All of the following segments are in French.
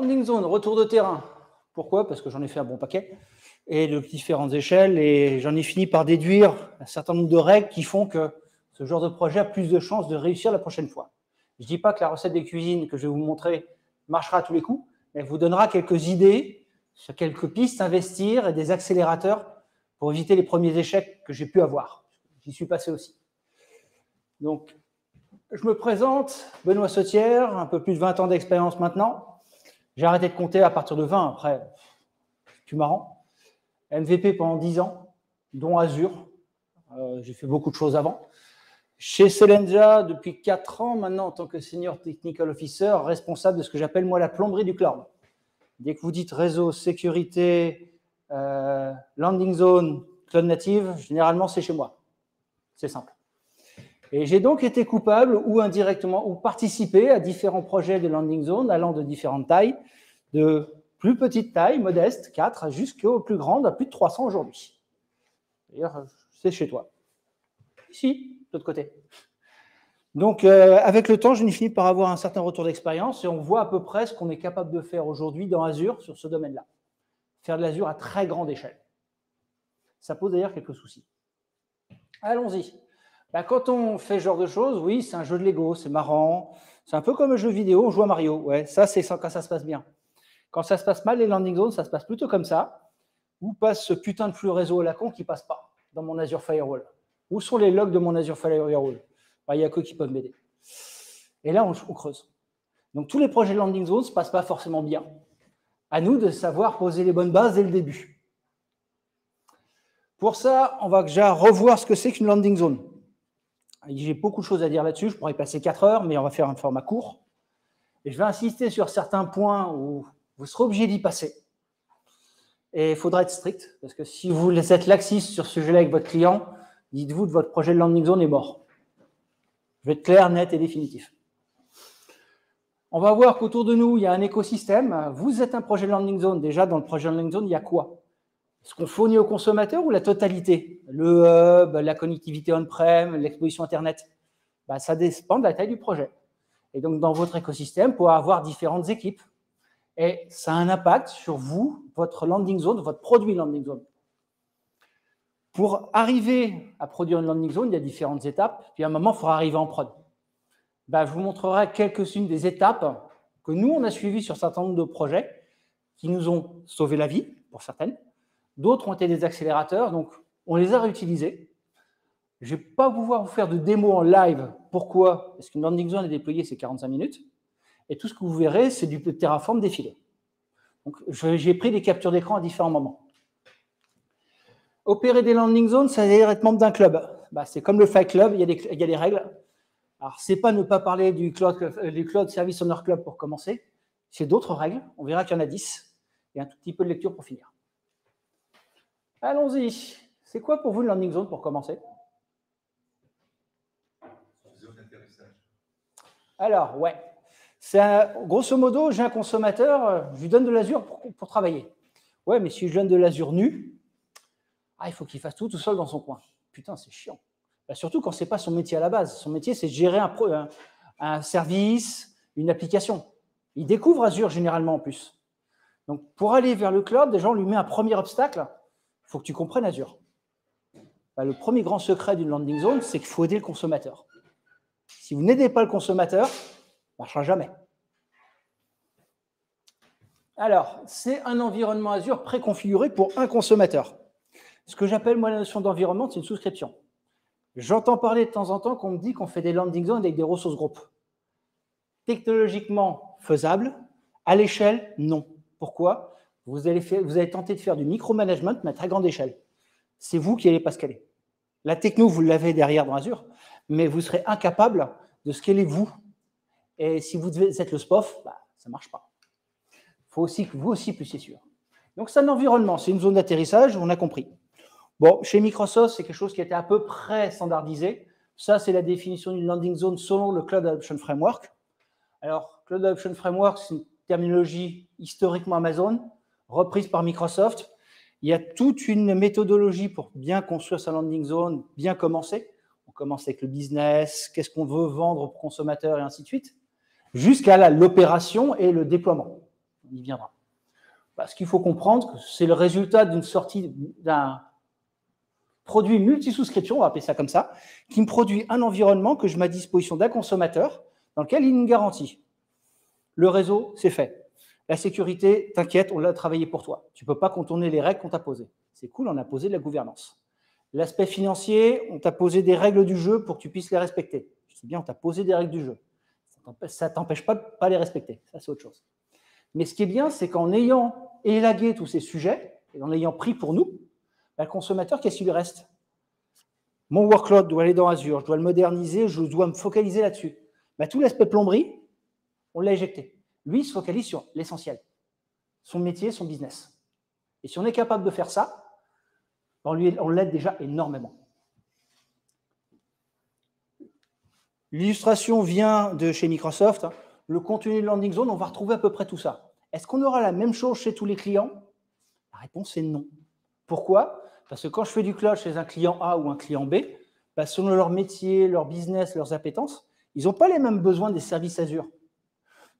Landing zone, retour de terrain. Pourquoi? Parce que j'en ai fait un bon paquet et de différentes échelles et j'en ai fini par déduire un certain nombre de règles qui font que ce genre de projet a plus de chances de réussir la prochaine fois. Je ne dis pas que la recette de cuisine que je vais vous montrer marchera à tous les coups, mais elle vous donnera quelques idées sur quelques pistes à investir et des accélérateurs pour éviter les premiers échecs que j'ai pu avoir. J'y suis passé aussi. Donc, je me présente, Benoît Sautière, un peu plus de 20 ans d'expérience maintenant. J'ai arrêté de compter à partir de 20, après, c'est plus marrant. MVP pendant 10 ans, dont Azure. J'ai fait beaucoup de choses avant. Chez Selenja, depuis 4 ans maintenant, en tant que Senior Technical Officer, responsable de ce que j'appelle moi la plomberie du cloud. Dès que vous dites réseau, sécurité, landing zone, cloud native, généralement c'est chez moi. C'est simple. Et j'ai donc été coupable ou indirectement ou participé à différents projets de landing zone allant de différentes tailles, de plus petite taille, modeste, 4, jusqu'aux plus grandes, à plus de 300 aujourd'hui. D'ailleurs, c'est chez toi. Ici, de l'autre côté. Donc, avec le temps, je n'ai fini par avoir un certain retour d'expérience et on voit à peu près ce qu'on est capable de faire aujourd'hui dans Azure sur ce domaine-là. Faire de l'Azure à très grande échelle. Ça pose d'ailleurs quelques soucis. Allons-y. Ben, quand on fait ce genre de choses, oui, c'est un jeu de Lego, c'est marrant. C'est un peu comme un jeu vidéo, on joue à Mario. Ouais, ça, c'est quand ça se passe bien. Quand ça se passe mal, les landing zones, ça se passe plutôt comme ça. Où passe ce putain de flux réseau à la con qui ne passe pas dans mon Azure Firewall? Où sont les logs de mon Azure Firewall? Il n'y a que qui peuvent m'aider. Et là, on creuse. Donc, tous les projets de landing zone ne se passent pas forcément bien. À nous de savoir poser les bonnes bases dès le début. Pour ça, on va déjà revoir ce que c'est qu'une landing zone. J'ai beaucoup de choses à dire là-dessus. Je pourrais y passer 4 heures, mais on va faire un format court. Et je vais insister sur certains points où vous serez obligé d'y passer. Et il faudra être strict, parce que si vous êtes laxiste sur ce sujet-là avec votre client, dites-vous que votre projet de landing zone est mort. Je vais être clair, net et définitif. On va voir qu'autour de nous, il y a un écosystème. Vous êtes un projet de landing zone. Déjà, dans le projet de landing zone, il y a quoi? Ce qu'on fournit aux consommateurs ou la totalité? Le hub, la connectivité on-prem, l'exposition Internet? Ben, ça dépend de la taille du projet. Et donc, dans votre écosystème, vous pouvez avoir différentes équipes. Et ça a un impact sur vous, votre landing zone, votre produit landing zone. Pour arriver à produire une landing zone, il y a différentes étapes. Puis à un moment, il faudra arriver en prod. Ben, je vous montrerai quelques-unes des étapes que nous, on a suivies sur un certain nombre de projets qui nous ont sauvé la vie, pour certaines. D'autres ont été des accélérateurs, donc on les a réutilisés. Je ne vais pas pouvoir vous faire de démo en live. Pourquoi? Parce qu'une landing zone est déployée, c'est 45 minutes. Et tout ce que vous verrez, c'est du Terraform défilé. Donc, j'ai pris des captures d'écran à différents moments. Opérer des landing zones, ça veut dire être membre d'un club. Bah, c'est comme le Fight Club, il y a des règles. Alors, ce n'est pas ne pas parler du Cloud Service Owner Club pour commencer. C'est d'autres règles. On verra qu'il y en a 10. Et un tout petit peu de lecture pour finir. Allons-y. C'est quoi pour vous une landing zone pour commencer? Zone d'atterrissage. Alors, ouais. Grosso modo, j'ai un consommateur, je lui donne de l'Azure pour travailler. Ouais, mais si je donne de l'Azure nu, il faut qu'il fasse tout seul dans son coin. Putain, c'est chiant. Bah, surtout quand ce n'est pas son métier à la base. Son métier, c'est de gérer un service, une application. Il découvre Azure généralement en plus. Donc, pour aller vers le cloud, déjà, on lui met un premier obstacle. Il faut que tu comprennes Azure. Bah, le premier grand secret d'une landing zone, c'est qu'il faut aider le consommateur. Si vous n'aidez pas le consommateur, ça ne marchera jamais. Alors, c'est un environnement Azure préconfiguré pour un consommateur. Ce que j'appelle, moi, la notion d'environnement, c'est une souscription. J'entends parler de temps en temps qu'on me dit qu'on fait des landing zones avec des ressources groupes. Technologiquement faisable, à l'échelle, non. Pourquoi? Vous allez tenter de faire du micromanagement, mais à très grande échelle. C'est vous qui n'allez pas scaler. La techno, vous l'avez derrière dans Azure, mais vous serez incapable de scaler vous. Et si vous devez être le SPOF, bah, ça ne marche pas. Il faut aussi que vous aussi puissiez suivre. Donc, c'est un environnement, c'est une zone d'atterrissage, on a compris. Bon, chez Microsoft, c'est quelque chose qui était à peu près standardisé. Ça, c'est la définition d'une landing zone selon le Cloud Adoption Framework. Alors, Cloud Adoption Framework, c'est une terminologie historiquement Amazon, reprise par Microsoft. Il y a toute une méthodologie pour bien construire sa landing zone, bien commencer. On commence avec le business, qu'est-ce qu'on veut vendre aux consommateurs et ainsi de suite, jusqu'à l'opération et le déploiement. On y viendra. Bah, ce qu'il faut comprendre, c'est le résultat d'une sortie d'un produit multi-souscription, on va appeler ça comme ça, qui me produit un environnement que je mets à disposition d'un consommateur dans lequel il a une garantie. Le réseau, c'est fait. La sécurité, t'inquiète, on l'a travaillé pour toi. Tu ne peux pas contourner les règles qu'on t'a posées. C'est cool, on a posé de la gouvernance. L'aspect financier, on t'a posé des règles du jeu pour que tu puisses les respecter. C'est bien, on t'a posé des règles du jeu. Ça ne t'empêche pas de ne pas les respecter. Ça, c'est autre chose. Mais ce qui est bien, c'est qu'en ayant élagué tous ces sujets, et en ayant pris pour nous, le consommateur, qu'est-ce qu'il lui reste? Mon workload doit aller dans Azure, je dois le moderniser, je dois me focaliser là-dessus. Tout l'aspect plomberie, on l'a éjecté. Lui, il se focalise sur l'essentiel. Son métier, son business. Et si on est capable de faire ça, on l'aide déjà énormément. L'illustration vient de chez Microsoft. Le contenu de Landing Zone, on va retrouver à peu près tout ça. Est-ce qu'on aura la même chose chez tous les clients? La réponse est non. Pourquoi? Parce que quand je fais du cloud chez un client A ou un client B, selon leur métier, leur business, leurs appétences, ils n'ont pas les mêmes besoins des services Azure.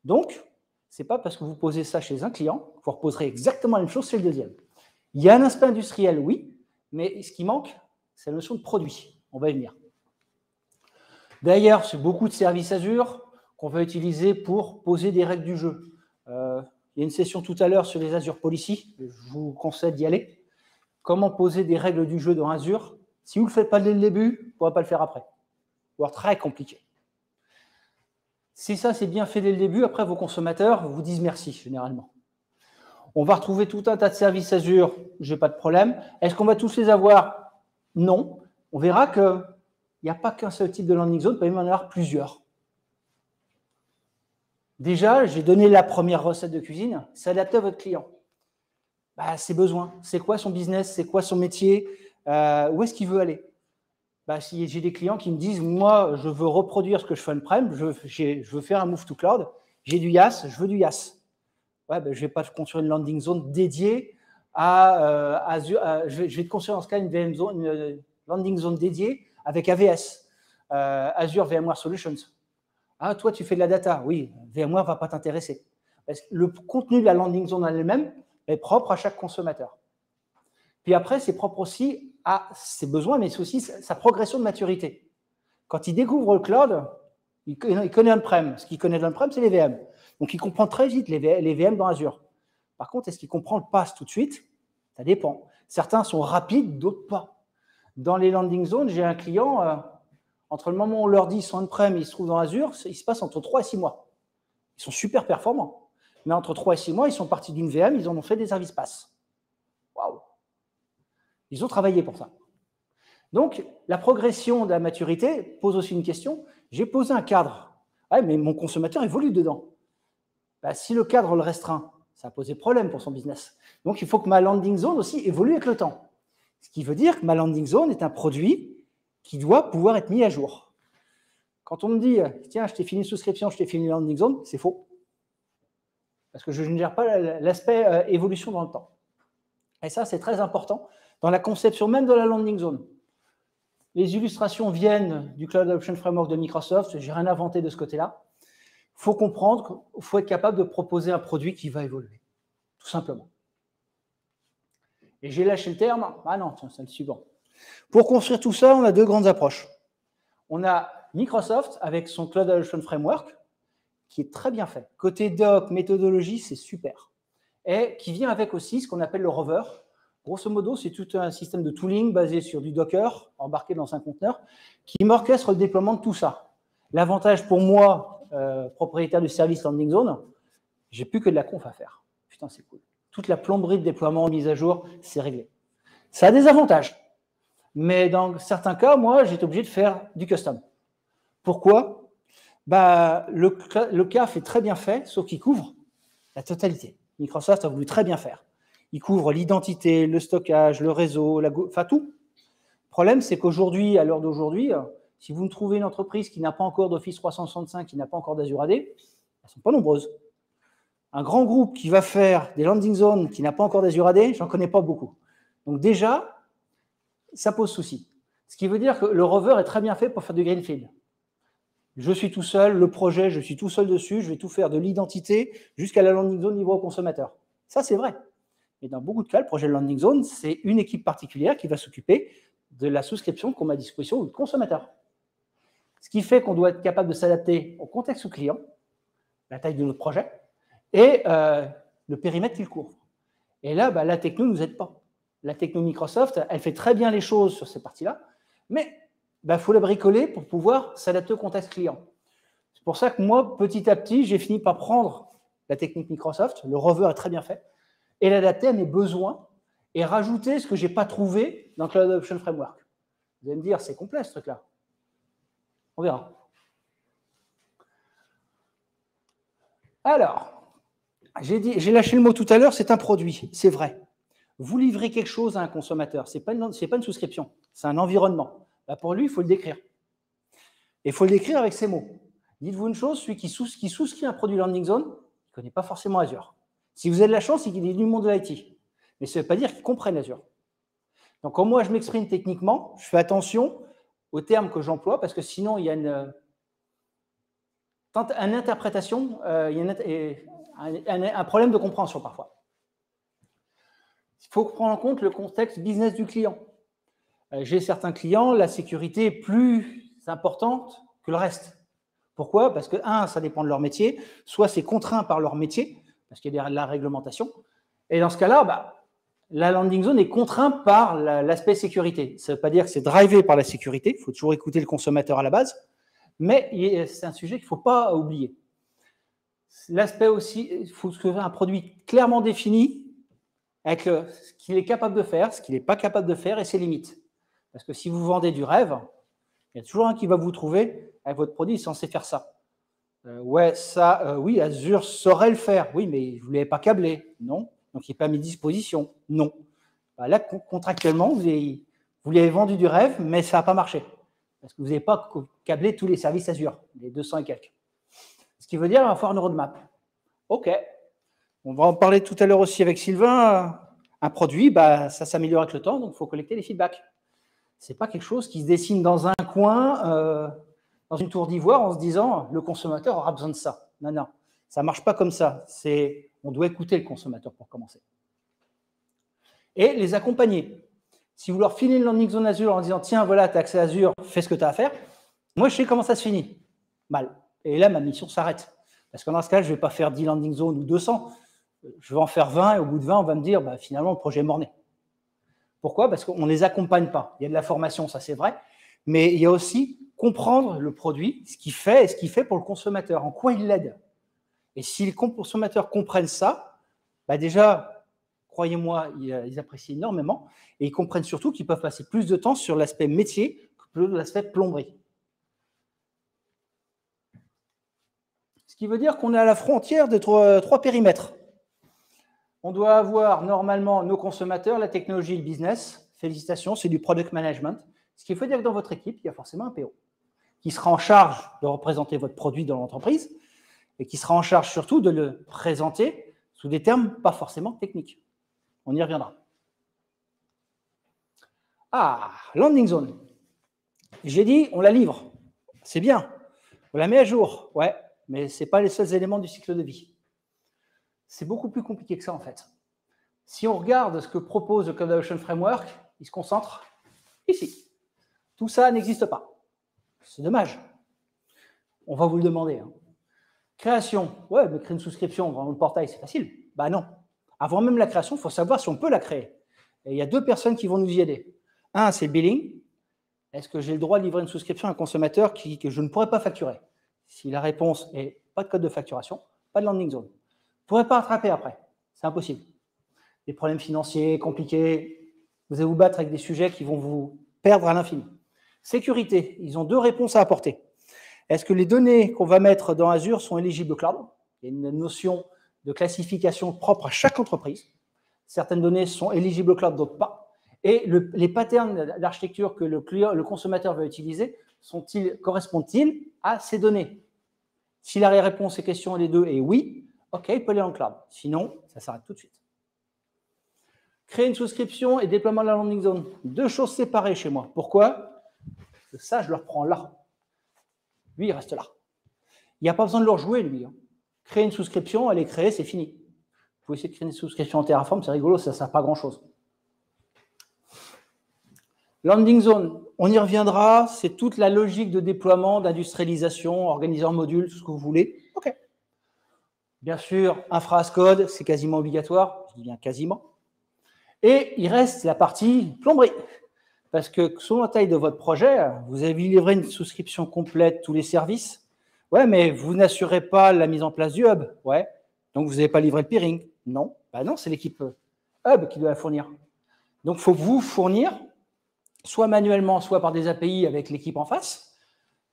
Donc, ce n'est pas parce que vous posez ça chez un client que vous reposerez exactement la même chose chez le deuxième. Il y a un aspect industriel, oui, mais ce qui manque, c'est la notion de produit. On va y venir. D'ailleurs, c'est beaucoup de services Azure qu'on va utiliser pour poser des règles du jeu. Il y a une session tout à l'heure sur les Azure Policy. Je vous conseille d'y aller. Comment poser des règles du jeu dans Azure? Si vous ne le faites pas dès le début, vous ne pourrez pas le faire après. Voire très compliqué. Si ça, c'est bien fait dès le début, après, vos consommateurs vous disent merci, généralement. On va retrouver tout un tas de services Azure, je n'ai pas de problème. Est-ce qu'on va tous les avoir? Non. On verra qu'il n'y a pas qu'un seul type de landing zone, il peut même en avoir plusieurs. Déjà, j'ai donné la première recette de cuisine, c'est adapté à votre client. Ses besoins, c'est quoi son business, c'est quoi son métier, où est-ce qu'il veut aller? Si j'ai des clients qui me disent, moi, je veux reproduire ce que je fais on-prem, je veux faire un move to cloud, j'ai du IaaS, je veux du IaaS. Je ne vais pas construire une landing zone dédiée à Azure. Je vais te construire dans ce cas une landing zone dédiée avec AVS, Azure VMware Solutions. Ah, toi, tu fais de la data. Oui, VMware ne va pas t'intéresser. Le contenu de la landing zone en elle-même est propre à chaque consommateur. Puis après, c'est propre aussi à ses besoins, mais c'est aussi sa progression de maturité. Quand il découvre le cloud, il connaît on-prem. Ce qu'il connaît de on-prem, c'est les VM. Donc, il comprend très vite les VM dans Azure. Par contre, est-ce qu'il comprend le PaaS tout de suite? Ça dépend. Certains sont rapides, d'autres pas. Dans les landing zones, j'ai un client, entre le moment où on leur dit qu'ils sont on-prem et ils se trouvent dans Azure, il se passe entre 3 et 6 mois. Ils sont super performants. Mais entre 3 et 6 mois, ils sont partis d'une VM, ils en ont fait des services PaaS. Waouh! Ils ont travaillé pour ça. Donc, la progression de la maturité pose aussi une question. J'ai posé un cadre. Ah, mais mon consommateur évolue dedans. Si le cadre le restreint, ça a posé problème pour son business. Donc, il faut que ma landing zone aussi évolue avec le temps. Ce qui veut dire que ma landing zone est un produit qui doit pouvoir être mis à jour. Quand on me dit, tiens, je t'ai fini une souscription, je t'ai fini une landing zone, c'est faux. Parce que je ne gère pas l'aspect évolution dans le temps. Et ça, c'est très important dans la conception même de la landing zone. Les illustrations viennent du Cloud Adoption Framework de Microsoft. Je n'ai rien inventé de ce côté-là. Il faut comprendre qu'il faut être capable de proposer un produit qui va évoluer, tout simplement. Et j'ai lâché le terme. Ah non, c'est le suivant. Pour construire tout ça, on a deux grandes approches. On a Microsoft avec son Cloud Adoption Framework, qui est très bien fait. Côté doc, méthodologie, c'est super. Et qui vient avec aussi ce qu'on appelle le rover. Grosso modo, c'est tout un système de tooling basé sur du Docker, embarqué dans un conteneur, qui m'orchestre le déploiement de tout ça. L'avantage pour moi, propriétaire du service Landing Zone, j'ai plus que de la conf à faire. Putain, c'est cool. Toute la plomberie de déploiement mise à jour, c'est réglé. Ça a des avantages. Mais dans certains cas, moi, j'étais obligé de faire du custom. Pourquoi? Le CAF est très bien fait, sauf qu'il couvre la totalité. Microsoft a voulu très bien faire. Il couvre l'identité, le stockage, le réseau, enfin tout. Le problème, c'est qu'aujourd'hui, à l'heure d'aujourd'hui, si vous me trouvez une entreprise qui n'a pas encore d'Office 365, qui n'a pas encore d'Azure AD, elles ne sont pas nombreuses. Un grand groupe qui va faire des landing zones qui n'a pas encore d'Azure AD, j'en connais pas beaucoup. Donc déjà, ça pose souci. Ce qui veut dire que le rover est très bien fait pour faire du greenfield. Je suis tout seul, le projet, je suis tout seul dessus, je vais tout faire de l'identité jusqu'à la landing zone livrée au consommateur. Ça, c'est vrai. Et dans beaucoup de cas, le projet de landing zone, c'est une équipe particulière qui va s'occuper de la souscription qu'on met à disposition du consommateur. Ce qui fait qu'on doit être capable de s'adapter au contexte client, la taille de notre projet, et le périmètre qu'il couvre. Et là, la techno ne nous aide pas. La techno Microsoft, elle fait très bien les choses sur ces parties-là, mais il faut la bricoler pour pouvoir s'adapter au contexte client. C'est pour ça que moi, petit à petit, j'ai fini par prendre la technique Microsoft, le rover est très bien fait, et l'adapter à mes besoins et rajouter ce que je n'ai pas trouvé dans Cloud Adoption Framework. Vous allez me dire, c'est complet ce truc-là. On verra. Alors, j'ai lâché le mot tout à l'heure, c'est un produit, c'est vrai. Vous livrez quelque chose à un consommateur, ce n'est pas une souscription, c'est un environnement. Pour lui, il faut le décrire. Et il faut le décrire avec ces mots. Dites-vous une chose, celui qui souscrit un produit landing zone, il ne connaît pas forcément Azure. Si vous avez de la chance, c'est qu'il est du monde de l'IT. Mais ça ne veut pas dire qu'il comprenne Azure. Donc, quand moi, je m'exprime techniquement, je fais attention aux termes que j'emploie, parce que sinon, il y a une interprétation, il y a un problème de compréhension parfois. Il faut prendre en compte le contexte business du client. J'ai certains clients, la sécurité est plus importante que le reste. Pourquoi? Parce que, ça dépend de leur métier, soit c'est contraint par leur métier, parce qu'il y a de la réglementation, et dans ce cas-là, la landing zone est contrainte par l'aspect sécurité. Ça ne veut pas dire que c'est drivé par la sécurité, il faut toujours écouter le consommateur à la base, mais c'est un sujet qu'il ne faut pas oublier. L'aspect aussi, il faut un produit clairement défini, avec ce qu'il est capable de faire, ce qu'il n'est pas capable de faire et ses limites. Parce que si vous vendez du rêve, il y a toujours un qui va vous trouver avec votre produit, il est censé faire ça. Oui, Azure saurait le faire. Oui, mais vous ne l'avez pas câblé. Non. Donc, il n'est pas mis à disposition. Non. Là, contractuellement, vous lui avez vendu du rêve, mais ça n'a pas marché. Parce que vous n'avez pas câblé tous les services Azure, les 200 et quelques. Ce qui veut dire qu'il va falloir une roadmap. OK. On va en parler tout à l'heure aussi avec Sylvain. Un produit, ça s'améliore avec le temps, donc il faut collecter les feedbacks. Ce n'est pas quelque chose qui se dessine dans un coin, dans une tour d'ivoire, en se disant le consommateur aura besoin de ça. Non, non, ça ne marche pas comme ça. On doit écouter le consommateur pour commencer. Et les accompagner. Si vous leur filez une landing zone Azure en disant tiens, voilà, tu as accès à Azure, fais ce que tu as à faire, moi je sais comment ça se finit. Mal. Et là, ma mission s'arrête. Parce que dans ce cas, je ne vais pas faire 10 landing zones ou 200. Je vais en faire 20 et au bout de 20, on va me dire finalement, le projet est mort-né. Pourquoi? Parce qu'on ne les accompagne pas. Il y a de la formation, ça c'est vrai, mais il y a aussi comprendre le produit, ce qu'il fait et ce qu'il fait pour le consommateur, en quoi il l'aide. Et si les consommateurs comprennent ça, déjà, croyez-moi, ils apprécient énormément et ils comprennent surtout qu'ils peuvent passer plus de temps sur l'aspect métier que l'aspect plomberie. Ce qui veut dire qu'on est à la frontière de trois périmètres. On doit avoir normalement nos consommateurs, la technologie et le business. Félicitations, c'est du product management. Ce qu'il faut dire que dans votre équipe, il y a forcément un PO qui sera en charge de représenter votre produit dans l'entreprise et qui sera en charge surtout de le présenter sous des termes pas forcément techniques. On y reviendra. Landing zone. J'ai dit, on la livre. C'est bien. On la met à jour. Ouais, mais ce n'est pas les seuls éléments du cycle de vie. C'est beaucoup plus compliqué que ça, en fait. Si on regarde ce que propose le Cloud Adoption Framework, il se concentre ici. Tout ça n'existe pas. C'est dommage. On va vous le demander. Création. Ouais, mais créer une souscription dans le portail, c'est facile. Non. Avant même la création, il faut savoir si on peut la créer. Et il y a deux personnes qui vont nous y aider. Un, c'est le billing. Est-ce que j'ai le droit de livrer une souscription à un consommateur que je ne pourrais pas facturer? Si la réponse est pas de code de facturation, pas de landing zone. Vous ne pourrez pas rattraper après. C'est impossible. Des problèmes financiers compliqués. Vous allez vous battre avec des sujets qui vont vous perdre à l'infini. Sécurité. Ils ont deux réponses à apporter. Est-ce que les données qu'on va mettre dans Azure sont éligibles au cloud? Il y a une notion de classification propre à chaque entreprise. Certaines données sont éligibles au cloud, d'autres pas. Et les patterns d'architecture que le consommateur va utiliser correspondent-ils à ces données? Si la réponse est question des deux est oui, OK, il peut aller en cloud. Sinon, ça s'arrête tout de suite. Créer une souscription et déploiement de la landing zone. Deux choses séparées chez moi. Pourquoi? Parce que ça, je le reprends là. Lui, il reste là. Il n'y a pas besoin de le rejouer, lui. Créer une souscription, elle est créée, c'est fini. Vous pouvez essayer de créer une souscription en Terraform, c'est rigolo, ça ne sert pas à grand-chose. Landing zone, on y reviendra, c'est toute la logique de déploiement, d'industrialisation, organisée en modules, tout ce que vous voulez. OK. Bien sûr, infra as code, c'est quasiment obligatoire, je dis bien quasiment. Et il reste la partie plomberie. Parce que selon la taille de votre projet, vous avez livré une souscription complète, tous les services. Ouais, mais vous n'assurez pas la mise en place du hub. Ouais. Donc, vous n'avez pas livré le peering. Non. Ben non, c'est l'équipe hub qui doit la fournir. Donc, il faut vous fournir, soit manuellement, soit par des API avec l'équipe en face,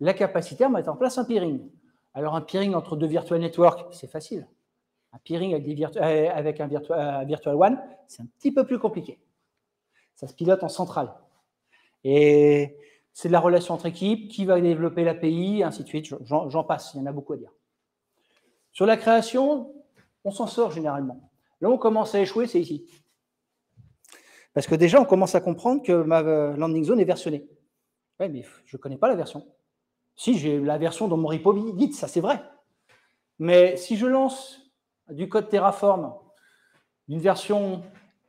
la capacité à mettre en place un peering. Alors, un peering entre deux virtual networks, c'est facile. Un peering avec un virtual one, c'est un petit peu plus compliqué. Ça se pilote en centrale. Et c'est de la relation entre équipes, qui va développer l'API, ainsi de suite, j'en passe, il y en a beaucoup à dire. Sur la création, on s'en sort généralement. Là, on commence à échouer, c'est ici. Parce que déjà, on commence à comprendre que ma landing zone est versionnée. Oui, mais je ne connais pas la version. Si, j'ai la version dans mon repo Git, ça c'est vrai. Mais si je lance du code Terraform d'une version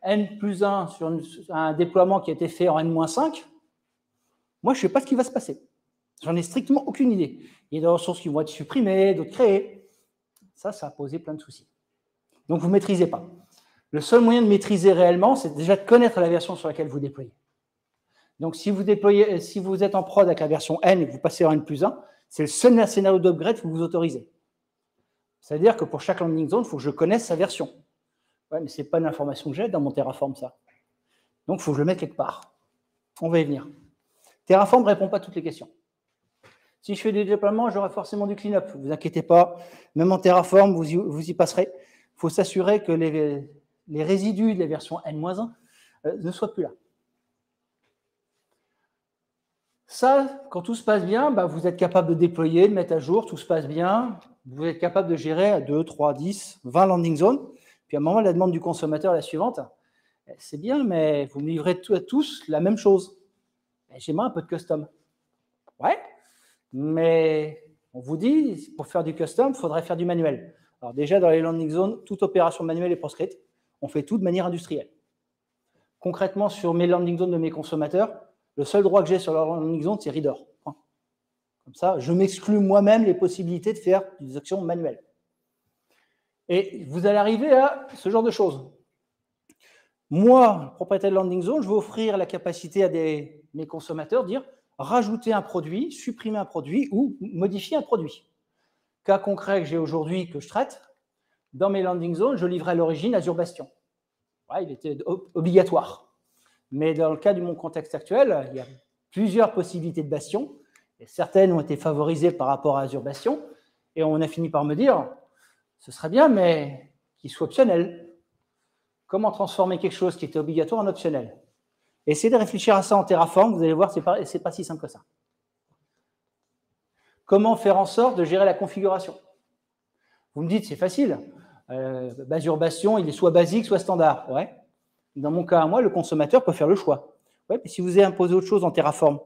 N+1 sur un déploiement qui a été fait en N-5, moi, je ne sais pas ce qui va se passer. J'en ai strictement aucune idée. Il y a des ressources qui vont être supprimées, d'autres créées. Ça a posé plein de soucis. Donc, vous ne maîtrisez pas. Le seul moyen de maîtriser réellement, c'est déjà de connaître la version sur laquelle vous déployez. Donc, si vous êtes en prod avec la version N et que vous passez en N+1, c'est le seul scénario d'upgrade que vous autorisez. C'est-à-dire que pour chaque landing zone, il faut que je connaisse sa version. Ouais, mais ce n'est pas une information que j'ai dans mon Terraform, ça. Donc, il faut que je le mette quelque part. On va y venir. Terraform ne répond pas à toutes les questions. Si je fais des déploiements, j'aurai forcément du clean-up. Ne vous inquiétez pas, même en Terraform, vous y passerez. Il faut s'assurer que les résidus de la version N-1 ne soient plus là. Ça, quand tout se passe bien, vous êtes capable de déployer, de mettre à jour, tout se passe bien. Vous êtes capable de gérer à 2, 3, 10, 20 landing zones. Puis à un moment, la demande du consommateur est la suivante. C'est bien, mais vous me livrez à tous la même chose. J'aimerais un peu de custom. Ouais, mais on vous dit, pour faire du custom, il faudrait faire du manuel. Alors déjà, dans les landing zones, toute opération manuelle est proscrite. On fait tout de manière industrielle. Concrètement, sur mes landing zones de mes consommateurs, le seul droit que j'ai sur leur landing zone, c'est reader. Comme ça, je m'exclus moi-même les possibilités de faire des actions manuelles. Et vous allez arriver à ce genre de choses. Moi, propriétaire de landing zone, je vais offrir la capacité à mes consommateurs de dire rajouter un produit, supprimer un produit ou modifier un produit. Cas concret que j'ai aujourd'hui, que je traite, dans mes landing zones, je livrais à l'origine Azure Bastion. Ouais, il était obligatoire. Mais dans le cas de mon contexte actuel, il y a plusieurs possibilités de Bastion. Et certaines ont été favorisées par rapport à Azure Bastion. Et on a fini par me dire, ce serait bien, mais qu'il soit optionnel. Comment transformer quelque chose qui était obligatoire en optionnel? Essayez de réfléchir à ça en Terraform, vous allez voir, ce n'est pas si simple que ça. Comment faire en sorte de gérer la configuration? Vous me dites, c'est facile. Azure Bastion, il est soit basique, soit standard. Ouais. Dans mon cas, moi, le consommateur peut faire le choix. Ouais, puis si vous avez imposé autre chose en Terraform,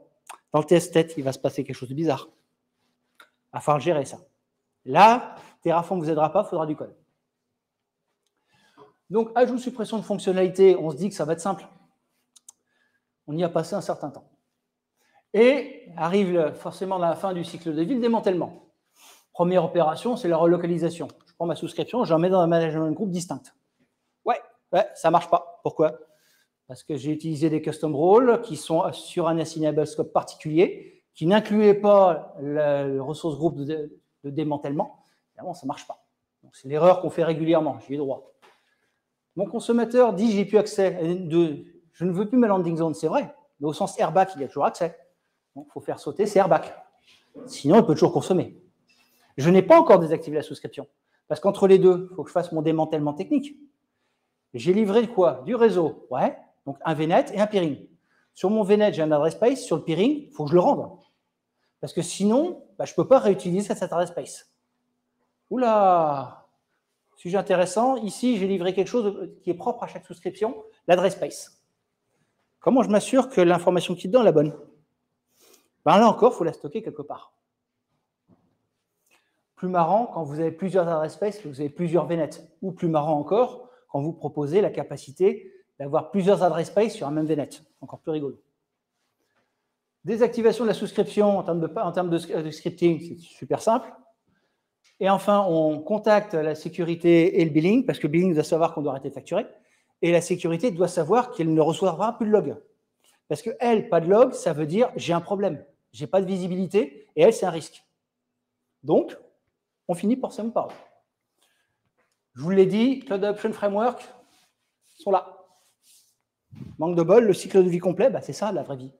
dans le test-tête, il va se passer quelque chose de bizarre. Il va falloir gérer ça. Là, Terraform ne vous aidera pas, il faudra du code. Donc, ajout, suppression de fonctionnalités, on se dit que ça va être simple. On y a passé un certain temps. Et arrive forcément la fin du cycle de vie, le démantèlement. Première opération, c'est la relocalisation. Je prends ma souscription, j'en mets dans un management group distinct. Ouais, ça ne marche pas. Pourquoi? Parce que j'ai utilisé des custom roles qui sont sur un assignable scope particulier, qui n'incluaient pas le ressource groupe de démantèlement. Évidemment, ça ne marche pas. C'est l'erreur qu'on fait régulièrement, j'y ai droit. Mon consommateur dit j'ai plus accès. Je ne veux plus ma landing zone, c'est vrai. Mais au sens airback, il y a toujours accès. Donc, il faut faire sauter ces airbags. Sinon, il peut toujours consommer. Je n'ai pas encore désactivé la souscription. Parce qu'entre les deux, il faut que je fasse mon démantèlement technique. J'ai livré quoi? Du réseau. Ouais. Donc, un VNet et un peering. Sur mon VNet, j'ai un adresse space. Sur le peering, il faut que je le rende. Parce que sinon, je ne peux pas réutiliser cette adresse space. Oula! Sujet intéressant. Ici, j'ai livré quelque chose qui est propre à chaque souscription, l'adresse space. Comment je m'assure que l'information qui est dedans est la bonne? Là encore, il faut la stocker quelque part. Plus marrant quand vous avez plusieurs adresses space, que vous avez plusieurs VNet. Ou plus marrant encore, quand vous proposez la capacité d'avoir plusieurs adresses space sur un même VNet. Encore plus rigolo. Désactivation de la souscription en termes de scripting, c'est super simple. Et enfin, on contacte la sécurité et le billing, parce que le billing doit savoir qu'on doit arrêter de facturer, et la sécurité doit savoir qu'elle ne recevra plus de log. Parce que elle, pas de log, ça veut dire j'ai un problème, j'ai pas de visibilité, et elle, c'est un risque. Donc, on finit forcément par eux. Je vous l'ai dit, Cloud Adoption Framework sont là. Manque de bol, le cycle de vie complet, c'est ça la vraie vie.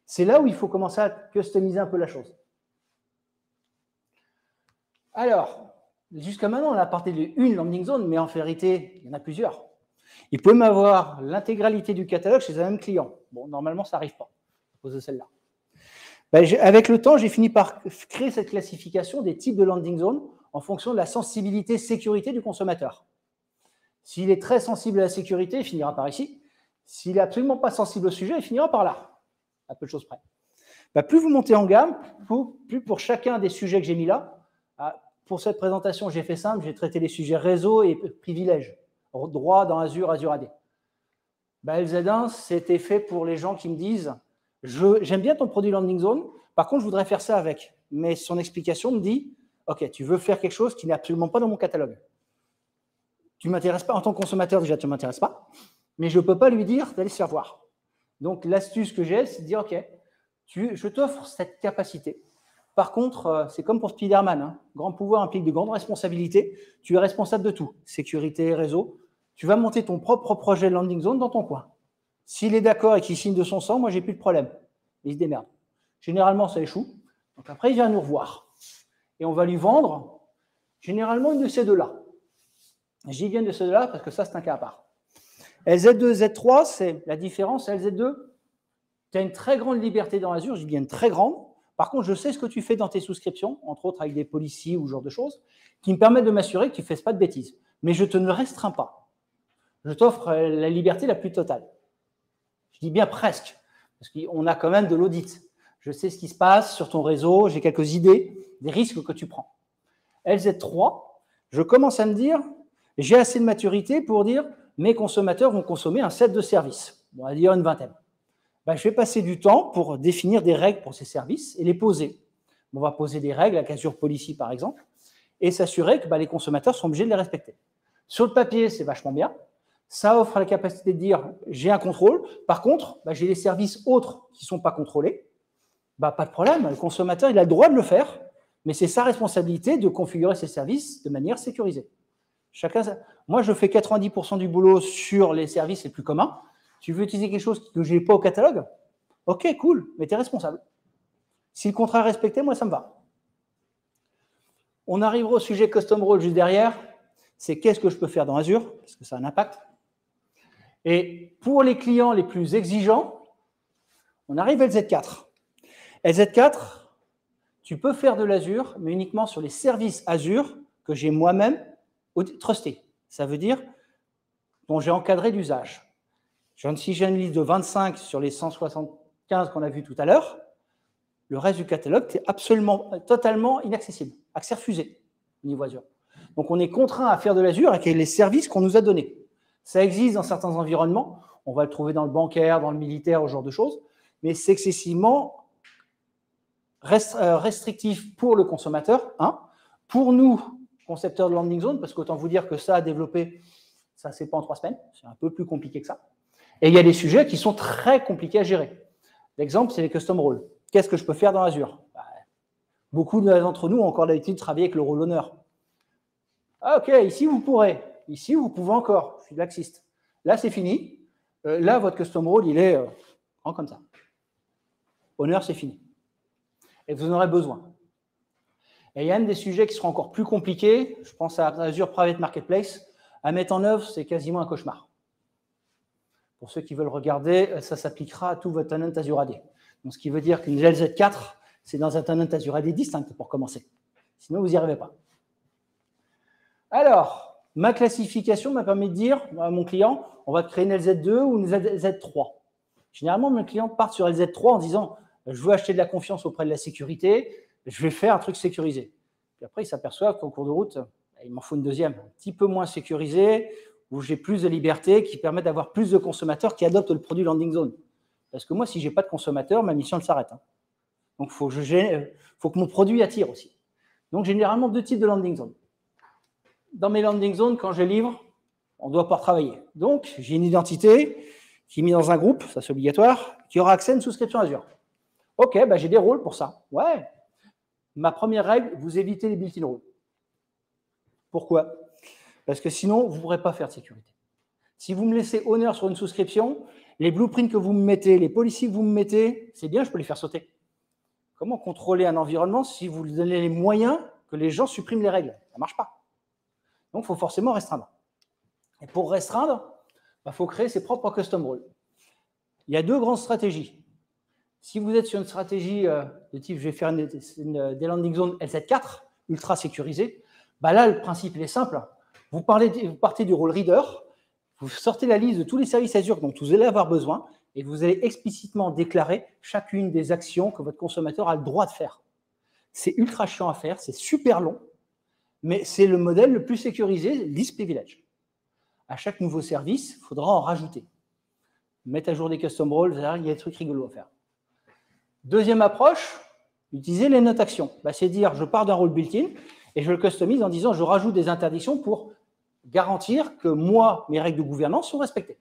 C'est là où il faut commencer à customiser un peu la chose. Alors, jusqu'à maintenant, on a parlé d'une landing zone, mais en vérité, il y en a plusieurs. Il peut m'avoir l'intégralité du catalogue chez un même client. Bon, normalement, ça n'arrive pas, à cause de celle-là. Avec le temps, j'ai fini par créer cette classification des types de landing zone en fonction de la sensibilité sécurité du consommateur. S'il est très sensible à la sécurité, il finira par ici. S'il n'est absolument pas sensible au sujet, il finira par là, à peu de choses près. Plus vous montez en gamme, plus pour chacun des sujets que j'ai mis là, pour cette présentation, j'ai fait simple, j'ai traité les sujets réseau et privilèges, droit dans Azure, Azure AD. LZ1, c'était fait pour les gens qui me disent « J'aime bien ton produit landing zone, par contre, je voudrais faire ça avec. » Mais son explication me dit « Ok, tu veux faire quelque chose qui n'est absolument pas dans mon catalogue. Tu ne m'intéresses pas en tant que consommateur, déjà, tu ne m'intéresses pas, mais je ne peux pas lui dire d'aller se faire voir. » Donc, l'astuce que j'ai, c'est de dire « Ok, je t'offre cette capacité. » Par contre, c'est comme pour Spider-Man, hein. Grand pouvoir implique de grandes responsabilités. Tu es responsable de tout, sécurité, réseau. Tu vas monter ton propre projet de landing zone dans ton coin. S'il est d'accord et qu'il signe de son sang, moi, j'ai plus de problème. Il se démerde. Généralement, ça échoue. Donc après, il vient nous revoir. Et on va lui vendre, généralement, une de ces deux-là. J'y viens de ces deux-là parce que ça, c'est un cas à part. LZ2, Z3, c'est la différence. LZ2, tu as une très grande liberté dans Azure. Je dis bien une très grande. Par contre, je sais ce que tu fais dans tes souscriptions, entre autres avec des policies ou ce genre de choses, qui me permettent de m'assurer que tu ne fasses pas de bêtises. Mais je ne te restreins pas. Je t'offre la liberté la plus totale. Je dis bien presque, parce qu'on a quand même de l'audit. Je sais ce qui se passe sur ton réseau, j'ai quelques idées des risques que tu prends. LZ3, je commence à me dire, j'ai assez de maturité pour dire, mes consommateurs vont consommer un set de services. On va dire une vingtaine. Je vais passer du temps pour définir des règles pour ces services et les poser. On va poser des règles avec Azure Policy, par exemple, et s'assurer que les consommateurs sont obligés de les respecter. Sur le papier, c'est vachement bien. Ça offre la capacité de dire, j'ai un contrôle. Par contre, j'ai des services autres qui ne sont pas contrôlés. Pas de problème, le consommateur, il a le droit de le faire, mais c'est sa responsabilité de configurer ses services de manière sécurisée. Moi, je fais 90% du boulot sur les services les plus communs. Tu veux utiliser quelque chose que je n'ai pas au catalogue? Ok, cool, mais tu es responsable. Si le contrat est respecté, moi, ça me va. On arrivera au sujet custom role juste derrière. C'est qu'est-ce que je peux faire dans Azure, parce que ça a un impact. Et pour les clients les plus exigeants, on arrive à LZ4. LZ4, tu peux faire de l'Azure, mais uniquement sur les services Azure que j'ai moi-même trustés. Ça veut dire dont j'ai encadré l'usage. Si j'ai une liste de 25 sur les 175 qu'on a vu tout à l'heure, le reste du catalogue est absolument, totalement inaccessible. Accès refusé au niveau Azure. Donc, on est contraint à faire de l'Azure avec les services qu'on nous a donnés. Ça existe dans certains environnements. On va le trouver dans le bancaire, dans le militaire, ce genre de choses. Mais c'est excessivement restrictif pour le consommateur. Pour nous, concepteurs de landing zone, parce qu'autant vous dire que ça à développer, ça, c'est pas en 3 semaines. C'est un peu plus compliqué que ça. Et il y a des sujets qui sont très compliqués à gérer. L'exemple, c'est les custom roles. Qu'est-ce que je peux faire dans Azure? Beaucoup d'entre nous ont encore l'habitude de travailler avec le rôle owner. Ok, ici, vous pourrez. Ici, vous pouvez encore. Je suis laxiste. Là, c'est fini. Là, votre custom role, il est grand comme ça. Owner, c'est fini. Et vous en aurez besoin. Et il y a même des sujets qui seront encore plus compliqués. Je pense à Azure Private Marketplace. À mettre en œuvre, c'est quasiment un cauchemar. Pour ceux qui veulent regarder, ça s'appliquera à tout votre tenant Azure AD. Donc, ce qui veut dire qu'une LZ4, c'est dans un tenant Azure AD distinct pour commencer. Sinon, vous n'y arrivez pas. Alors, ma classification m'a permis de dire à mon client, on va créer une LZ2 ou une LZ3. Généralement, mes clients partent sur LZ3 en disant, je veux acheter de la confiance auprès de la sécurité, je vais faire un truc sécurisé. Puis après, ils s'aperçoivent qu'en cours de route, il m'en faut une deuxième, un petit peu moins sécurisée, où j'ai plus de liberté, qui permet d'avoir plus de consommateurs qui adoptent le produit landing zone. Parce que moi, si je n'ai pas de consommateurs, ma mission elle s'arrête. Donc, il faut que mon produit attire aussi. Donc, généralement, 2 types de landing zone. Dans mes landing zones, quand je livre, on doit pouvoir travailler. Donc, j'ai une identité qui est mise dans un groupe, ça c'est obligatoire, qui aura accès à une souscription Azure. OK, bah, j'ai des rôles pour ça. Ouais. Ma première règle, vous évitez les built-in rôles. Pourquoi? Parce que sinon, vous ne pourrez pas faire de sécurité. Si vous me laissez honneur sur une souscription, les blueprints que vous me mettez, les policies que vous me mettez, c'est bien, je peux les faire sauter. Comment contrôler un environnement si vous lui donnez les moyens que les gens suppriment les règles? Ça ne marche pas. Donc, il faut forcément restreindre. Et pour restreindre, il faut créer ses propres custom rules. Il y a 2 grandes stratégies. Si vous êtes sur une stratégie de type, je vais faire des landing zones LZ4, ultra sécurisées, bah là, le principe il est simple. Vous partez du rôle reader, vous sortez la liste de tous les services Azure dont vous allez avoir besoin et vous allez explicitement déclarer chacune des actions que votre consommateur a le droit de faire. C'est ultra chiant à faire, c'est super long, mais c'est le modèle le plus sécurisé, least privilege. À chaque nouveau service, il faudra en rajouter. Mettre à jour des custom roles, il y a des trucs rigolos à faire. Deuxième approche, utiliser les notes actions. C'est dire, je pars d'un rôle built-in et je le customise en disant, je rajoute des interdictions pour garantir que moi, mes règles de gouvernance sont respectées.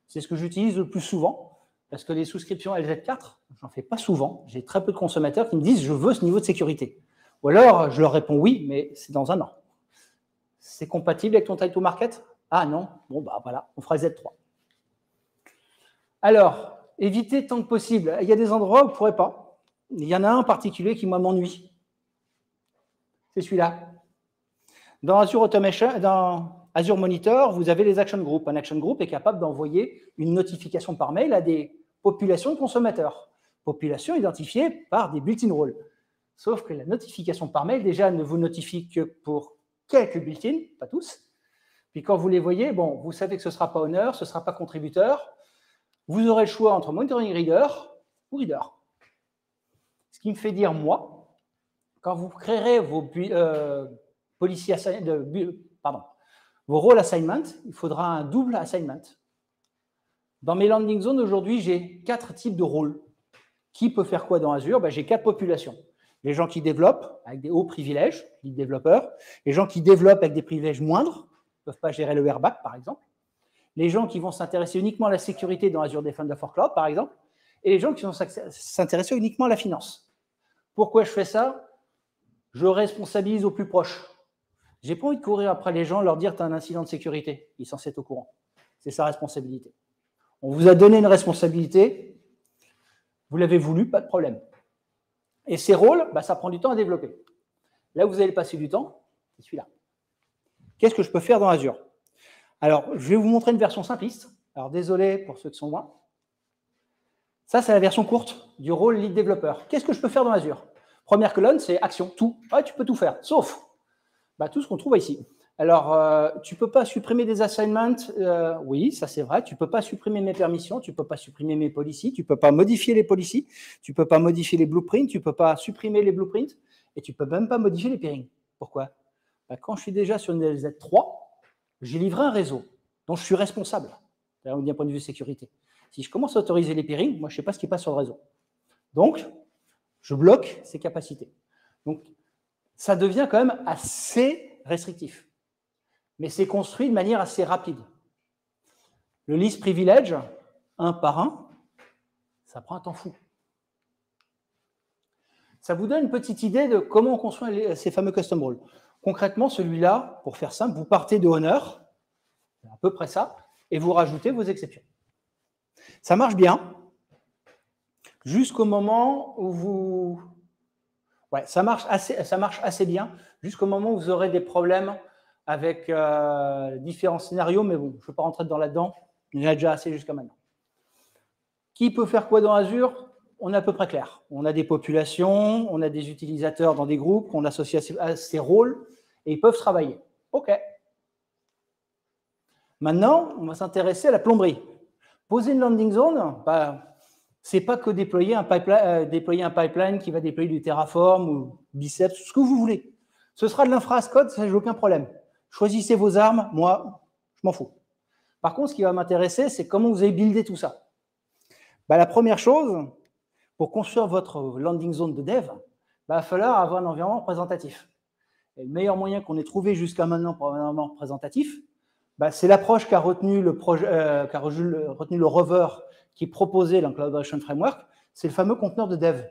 C'est ce que j'utilise le plus souvent, parce que les souscriptions LZ4, j'en fais pas souvent. J'ai très peu de consommateurs qui me disent, je veux ce niveau de sécurité. Ou alors, je leur réponds oui, mais c'est dans un an. C'est compatible avec ton time to market? Ah non? Bon, bah voilà, on fera Z3. Alors, évitez tant que possible. Il y a des endroits où vous ne pourrez pas. Il y en a un en particulier qui m'ennuie. C'est celui-là. Dans Azure Automation, dans Azure Monitor, vous avez les action groups. Un action group est capable d'envoyer une notification par mail à des populations de consommateurs. Populations identifiées par des built-in roles. Sauf que la notification par mail, déjà, ne vous notifie que pour quelques built-in, pas tous. Puis quand vous les voyez, bon, vous savez que ce ne sera pas honneur, ce ne sera pas contributeur. Vous aurez le choix entre monitoring reader ou reader. Ce qui me fait dire, moi, quand vous créerez vos vos rôles assignment, il faudra un double assignment. Dans mes landing zones, aujourd'hui, j'ai 4 types de rôles. Qui peut faire quoi dans Azure? J'ai 4 populations. Les gens qui développent avec des hauts privilèges, les développeurs. Les gens qui développent avec des privilèges moindres, ne peuvent pas gérer le airbag, par exemple. Les gens qui vont s'intéresser uniquement à la sécurité dans Azure Defender for Cloud, par exemple. Et les gens qui vont s'intéresser uniquement à la finance. Pourquoi je fais ça? Je responsabilise au plus proche. Je n'ai pas envie de courir après les gens, leur dire tu as un incident de sécurité. Ils sont censés être au courant. C'est sa responsabilité. On vous a donné une responsabilité, vous l'avez voulu, pas de problème. Et ces rôles, ça prend du temps à développer. Là où vous allez passer du temps, c'est celui-là. Qu'est-ce que je peux faire dans Azure? Alors, je vais vous montrer une version simpliste. Alors, désolé pour ceux qui sont loin. Ça, c'est la version courte du rôle lead développeur. Qu'est-ce que je peux faire dans Azure? Première colonne, c'est action, tout. Ouais, tu peux tout faire, sauf tout ce qu'on trouve ici. Alors, tu ne peux pas supprimer des assignments. Oui, ça c'est vrai. Tu ne peux pas supprimer mes permissions, tu ne peux pas supprimer mes policies, tu ne peux pas modifier les policies, tu ne peux pas modifier les blueprints, tu ne peux pas supprimer les blueprints et tu ne peux même pas modifier les peerings. Pourquoi? Quand je suis déjà sur une LZ3, j'ai livré un réseau dont je suis responsable d'un point de vue sécurité. Si je commence à autoriser les peerings, moi je ne sais pas ce qui passe sur le réseau. Donc, je bloque ces capacités. Donc, ça devient quand même assez restrictif. Mais c'est construit de manière assez rapide. Le list privilege, un par un, ça prend un temps fou. Ça vous donne une petite idée de comment on construit ces fameux custom roles. Concrètement, celui-là, pour faire simple, vous partez de honneur, à peu près ça, et vous rajoutez vos exceptions. Ça marche bien, jusqu'au moment où vous... Ouais, ça marche assez bien, jusqu'au moment où vous aurez des problèmes avec différents scénarios, mais bon, je ne vais pas rentrer là-dedans, il y en a déjà assez jusqu'à maintenant. Qui peut faire quoi dans Azure? On est à peu près clair. On a des populations, on a des utilisateurs dans des groupes qu'on associe à ces rôles et ils peuvent travailler. OK. Maintenant, on va s'intéresser à la plomberie. Poser une landing zone, ce n'est pas que déployer un pipeline qui va déployer du Terraform ou Biceps, ce que vous voulez. Ce sera de l'infra as code, ça, j'ai aucun problème. Choisissez vos armes, moi, je m'en fous. Par contre, ce qui va m'intéresser, c'est comment vous avez buildé tout ça. Bah, la première chose, pour construire votre landing zone de dev, il va falloir avoir un environnement représentatif. Et le meilleur moyen qu'on ait trouvé jusqu'à maintenant pour un environnement représentatif, bah, c'est l'approche qu'a retenu le rover qui proposait dans Collaboration Framework, c'est le fameux conteneur de dev.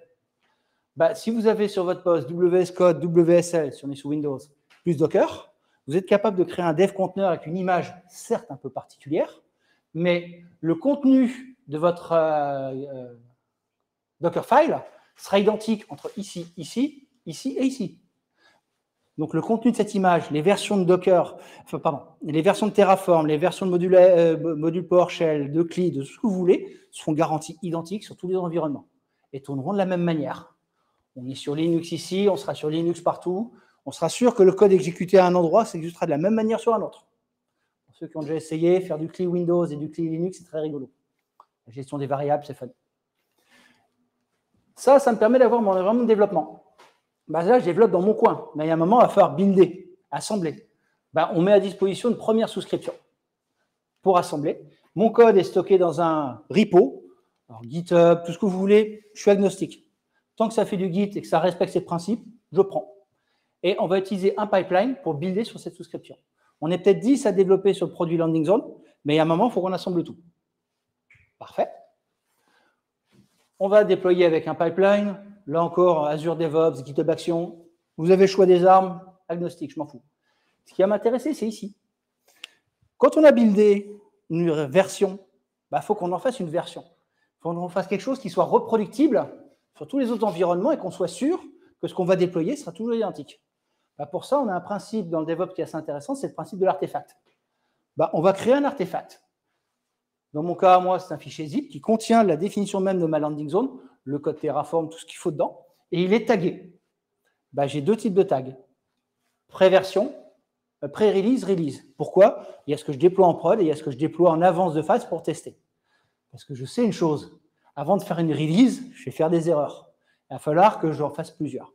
Bah, si vous avez sur votre poste WS Code, WSL, si on est sous Windows, plus Docker, vous êtes capable de créer un dev conteneur avec une image, certes un peu particulière, mais le contenu de votre Dockerfile sera identique entre ici, ici, ici et ici. Donc, le contenu de cette image, les versions de Docker, les versions de Terraform, les versions de module PowerShell, de CLI, de ce que vous voulez, seront garanties identiques sur tous les environnements et tourneront de la même manière. On est sur Linux ici, on sera sur Linux partout. On sera sûr que le code exécuté à un endroit s'exécutera de la même manière sur un autre. Pour ceux qui ont déjà essayé, faire du CLI Windows et du CLI Linux, c'est très rigolo. La gestion des variables, c'est fun. Ça me permet d'avoir mon environnement de développement. Bah là, je développe dans mon coin. Mais il y a un moment, il va falloir builder, assembler. Bah, on met à disposition une première souscription pour assembler. Mon code est stocké dans un repo, alors GitHub, tout ce que vous voulez. Je suis agnostique. Tant que ça fait du Git et que ça respecte ses principes, je prends. Et on va utiliser un pipeline pour builder sur cette souscription. On est peut-être 10 à développer sur le produit Landing Zone, mais il y a un moment, il faut qu'on assemble tout. Parfait. On va déployer avec un pipeline. Là encore, Azure DevOps, GitHub Action. Vous avez le choix des armes, agnostique, je m'en fous. Ce qui va m'intéresser, c'est ici. Quand on a buildé une version, il faut qu'on en fasse une version. Il faut qu'on en fasse quelque chose qui soit reproductible sur tous les autres environnements et qu'on soit sûr que ce qu'on va déployer sera toujours identique. Pour ça, on a un principe dans le DevOps qui est assez intéressant, c'est le principe de l'artefact. On va créer un artefact. Dans mon cas, moi, c'est un fichier zip qui contient la définition même de ma landing zone, le code Terraform, tout ce qu'il faut dedans, et il est tagué. J'ai deux types de tags. Pré-version, pré-release, release. Pourquoi? Il y a ce que je déploie en prod et il y a ce que je déploie en avance de phase pour tester. Parce que je sais une chose, avant de faire une release, je vais faire des erreurs. Il va falloir que j'en fasse plusieurs.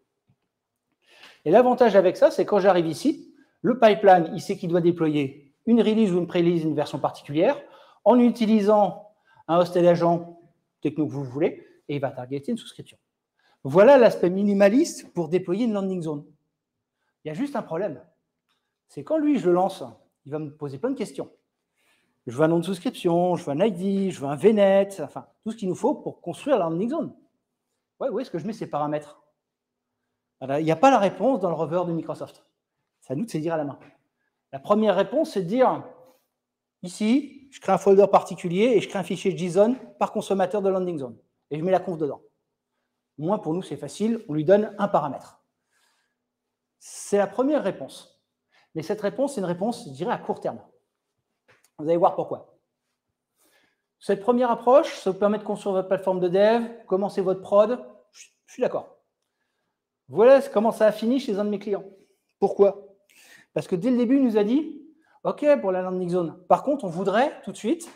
Et l'avantage avec ça, c'est quand j'arrive ici, le pipeline, il sait qu'il doit déployer une release ou une pré-release, une version particulière, en utilisant un hosted agent techno que vous voulez, et il va targeter une souscription. Voilà l'aspect minimaliste pour déployer une landing zone. Il y a juste un problème. C'est quand lui, je le lance, il va me poser plein de questions. Je veux un nom de souscription, je veux un ID, je veux un VNet, enfin, tout ce qu'il nous faut pour construire la landing zone. Ouais, où est-ce que je mets ces paramètres? Alors, il n'y a pas la réponse dans le rover de Microsoft. C'est à nous de saisir à la main. La première réponse, c'est de dire, ici, je crée un folder particulier et je crée un fichier JSON par consommateur de landing zone. Et je mets la conf dedans. Au moins, pour nous, c'est facile, on lui donne un paramètre. C'est la première réponse. Mais cette réponse, c'est une réponse, je dirais, à court terme. Vous allez voir pourquoi. Cette première approche, ça vous permet de construire votre plateforme de dev, commencer votre prod. Je suis d'accord. Voilà comment ça a fini chez un de mes clients. Pourquoi? Parce que dès le début, il nous a dit, OK, pour la landing zone. Par contre, on voudrait tout de suite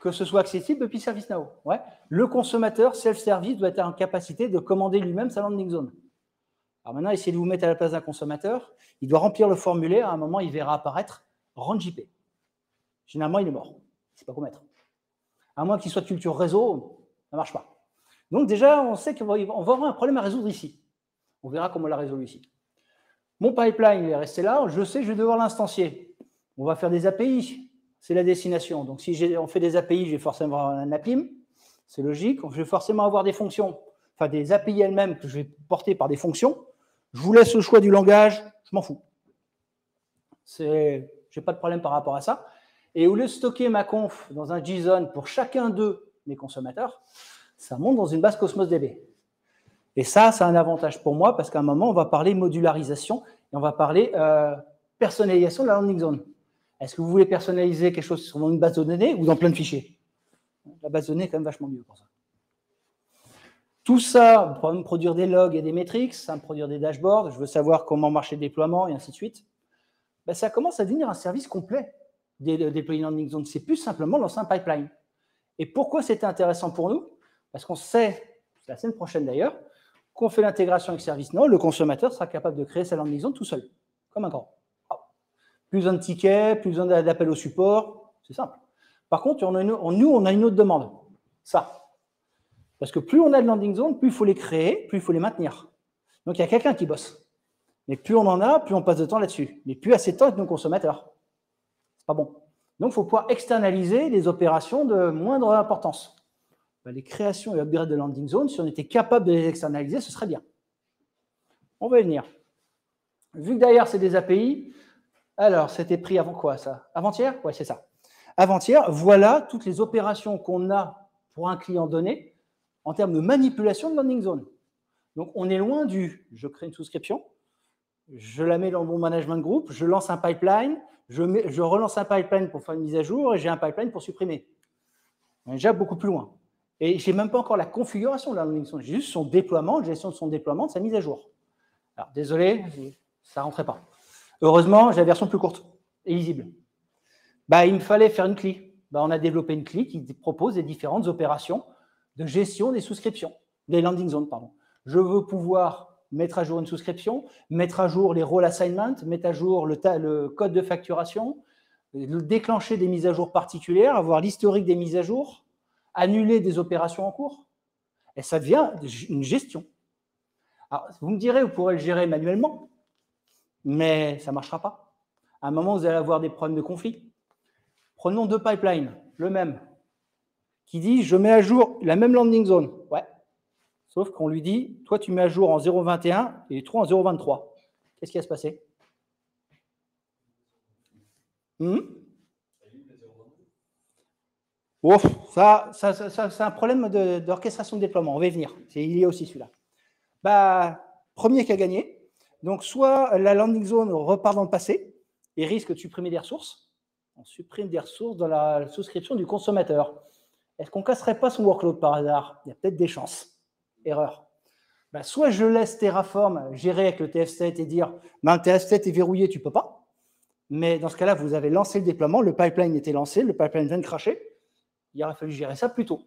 que ce soit accessible depuis ServiceNow. Ouais. Le consommateur self-service doit être en capacité de commander lui-même sa landing zone. Alors maintenant, essayez de vous mettre à la place d'un consommateur. Il doit remplir le formulaire. À un moment, il verra apparaître run JP. Généralement, il est mort. Il ne sait pas quoi mettre. À moins qu'il soit de culture réseau, ça ne marche pas. Donc déjà, on sait qu'on va avoir un problème à résoudre ici. On verra comment on l'a résolu ici. Mon pipeline il est resté là. Je sais que je vais devoir l'instancier. On va faire des API. C'est la destination. Donc, si on fait des API, je vais forcément avoir un APIM. C'est logique. Je vais forcément avoir des fonctions, enfin des API elles-mêmes que je vais porter par des fonctions. Je vous laisse le choix du langage. Je m'en fous. Je n'ai pas de problème par rapport à ça. Et au lieu de stocker ma conf dans un JSON pour chacun de mes consommateurs, ça monte dans une base Cosmos DB. Et ça, c'est un avantage pour moi parce qu'à un moment, on va parler modularisation et on va parler personnalisation de la landing zone. Est-ce que vous voulez personnaliser quelque chose dans une base de données ou dans plein de fichiers? La base de données est quand même vachement mieux pour ça. Tout ça, pour me produire des logs et des métriques, ça va me produire des dashboards, je veux savoir comment marcher le déploiement et ainsi de suite. Ça commence à devenir un service complet des déployer landing zone. C'est plus simplement lancer un pipeline. Et pourquoi c'était intéressant pour nous? Parce qu'on sait, c'est la semaine prochaine d'ailleurs, qu'on fait l'intégration avec ServiceNow, le consommateur sera capable de créer sa landing zone tout seul, comme un grand. Plus besoin de tickets, plus besoin d'appel au support, c'est simple. Par contre, nous, on a une autre demande, ça. Parce que plus on a de landing zone, plus il faut les créer, plus il faut les maintenir. Donc, il y a quelqu'un qui bosse. Mais plus on en a, plus on passe de temps là-dessus. Mais plus assez de temps avec nos consommateurs. C'est pas bon. Donc, il faut pouvoir externaliser les opérations de moindre importance. Les créations et upgrades de landing zone, si on était capable de les externaliser, ce serait bien. On va y venir. Vu que d'ailleurs, c'est des API, alors, c'était pris avant quoi, ça? Avant-hier? Oui, c'est ça. Avant-hier, voilà toutes les opérations qu'on a pour un client donné en termes de manipulation de landing zone. Donc, on est loin du « je crée une souscription, je la mets dans mon management group, je lance un pipeline, je relance un pipeline pour faire une mise à jour et j'ai un pipeline pour supprimer ». On est déjà beaucoup plus loin. Et je n'ai même pas encore la configuration de la landing zone, j'ai juste son déploiement, gestion de son déploiement, de sa mise à jour. Alors, désolé, ça ne rentrait pas. Heureusement, j'ai la version plus courte et lisible. Il me fallait faire une CLI. On a développé une CLI qui propose les différentes opérations de gestion des souscriptions, des landing zones, pardon. Je veux pouvoir mettre à jour une souscription, mettre à jour les role assignments, mettre à jour le code de facturation, déclencher des mises à jour particulières, avoir l'historique des mises à jour, annuler des opérations en cours. Et ça devient une gestion. Alors, vous me direz, vous pourrez le gérer manuellement, mais ça ne marchera pas. À un moment, vous allez avoir des problèmes de conflit. Prenons deux pipelines, le même, qui dit « je mets à jour la même landing zone ». Ouais. Sauf qu'on lui dit « toi, tu mets à jour en 0.21 et toi en 0.23 ». Qu'est-ce qui va se passer? Ça, c'est un problème d'orchestration de déploiement. On va y venir. Il y a aussi celui-là. Premier qui a gagné. Donc, soit la landing zone repart dans le passé et risque de supprimer des ressources. On supprime des ressources dans la souscription du consommateur. Est-ce qu'on ne casserait pas son workload par hasard? Il y a peut-être des chances. Erreur. Soit je laisse Terraform gérer avec le TF7 et dire le TF7 est verrouillé, tu ne peux pas. Mais dans ce cas-là, vous avez lancé le déploiement, le pipeline était lancé, le pipeline vient de cracher. Il aurait fallu gérer ça plus tôt.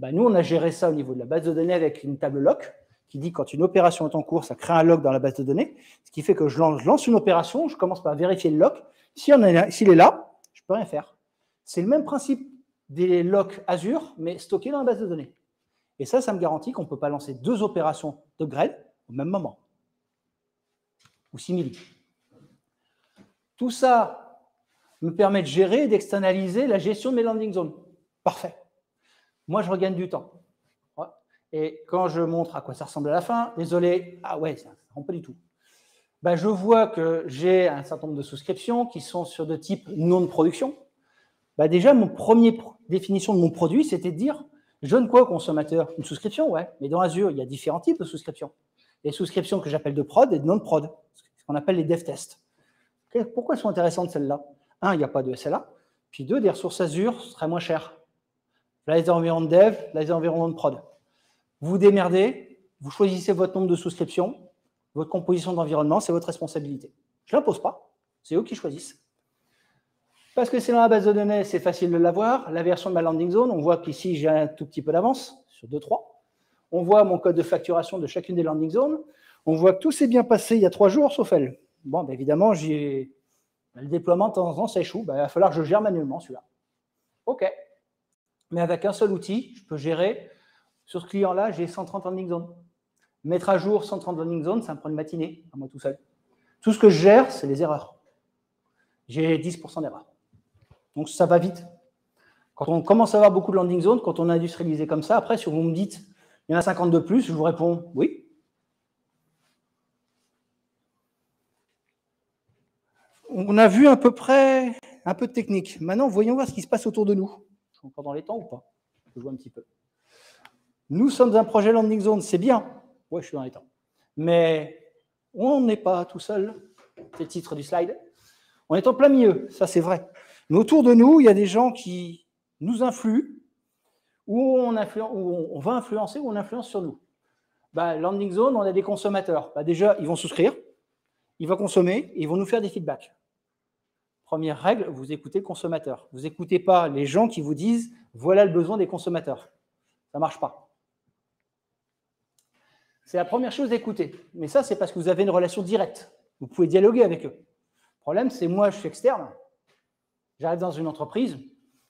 Nous, on a géré ça au niveau de la base de données avec une table lock qui dit quand une opération est en cours, ça crée un log dans la base de données, ce qui fait que je lance une opération, je commence par vérifier le lock. S'il est là, je ne peux rien faire. C'est le même principe des locks Azure, mais stockés dans la base de données. Et ça me garantit qu'on ne peut pas lancer deux opérations d'upgrade au même moment. Ou simili. Tout ça me permet de gérer et d'externaliser la gestion de mes landing zones. Parfait. Moi, je regagne du temps. Et quand je montre à quoi ça ressemble à la fin, désolé, ça ne rend pas du tout. Je vois que j'ai un certain nombre de souscriptions qui sont sur de type non de production. Déjà, mon première définition de mon produit, c'était de dire, je donne quoi au consommateur? Une souscription, ouais. Mais dans Azure, il y a différents types de souscriptions. Les souscriptions que j'appelle de prod et de non prod, ce qu'on appelle les dev tests. Pourquoi elles sont intéressantes, celles-là? Un, il n'y a pas de SLA. Puis deux, des ressources Azure seraient moins chères. Là, les environnements de dev, là, les environnements de prod. Vous vous démerdez, vous choisissez votre nombre de souscriptions, votre composition d'environnement, c'est votre responsabilité. Je ne l'impose pas, c'est eux qui choisissent. Parce que c'est dans la base de données, c'est facile de l'avoir. La version de ma landing zone, on voit qu'ici, j'ai un tout petit peu d'avance, sur 2-3. On voit mon code de facturation de chacune des landing zones. On voit que tout s'est bien passé il y a 3 jours, sauf elle. Évidemment, le déploiement, de temps en temps, ça échoue. Il va falloir que je gère manuellement celui-là. OK. Mais avec un seul outil, je peux gérer. Sur ce client-là, j'ai 130 landing zones. Mettre à jour 130 landing zones, ça me prend une matinée, à moi tout seul. Tout ce que je gère, c'est les erreurs. J'ai 10% d'erreurs. Donc, ça va vite. Quand on commence à avoir beaucoup de landing zones, quand on a industrialisé comme ça, après, si vous me dites, il y en a 50 de plus, je vous réponds oui. On a vu à peu près un peu de technique. Maintenant, voyons voir ce qui se passe autour de nous. Je suis encore dans les temps ou pas? Je vois un petit peu. Nous sommes un projet landing zone, c'est bien. Oui, je suis dans les temps. Mais on n'est pas tout seul. C'est le titre du slide. On est en plein milieu, ça c'est vrai. Mais autour de nous, il y a des gens qui nous influent, ou on va influencer, ou on influence sur nous. Landing zone, on a des consommateurs. Déjà, ils vont souscrire, ils vont consommer, et ils vont nous faire des feedbacks. Première règle, vous écoutez le consommateur. Vous n'écoutez pas les gens qui vous disent « voilà le besoin des consommateurs ». Ça ne marche pas. C'est la première chose d'écouter. Mais ça, c'est parce que vous avez une relation directe. Vous pouvez dialoguer avec eux. Le problème, c'est moi, je suis externe. J'arrive dans une entreprise.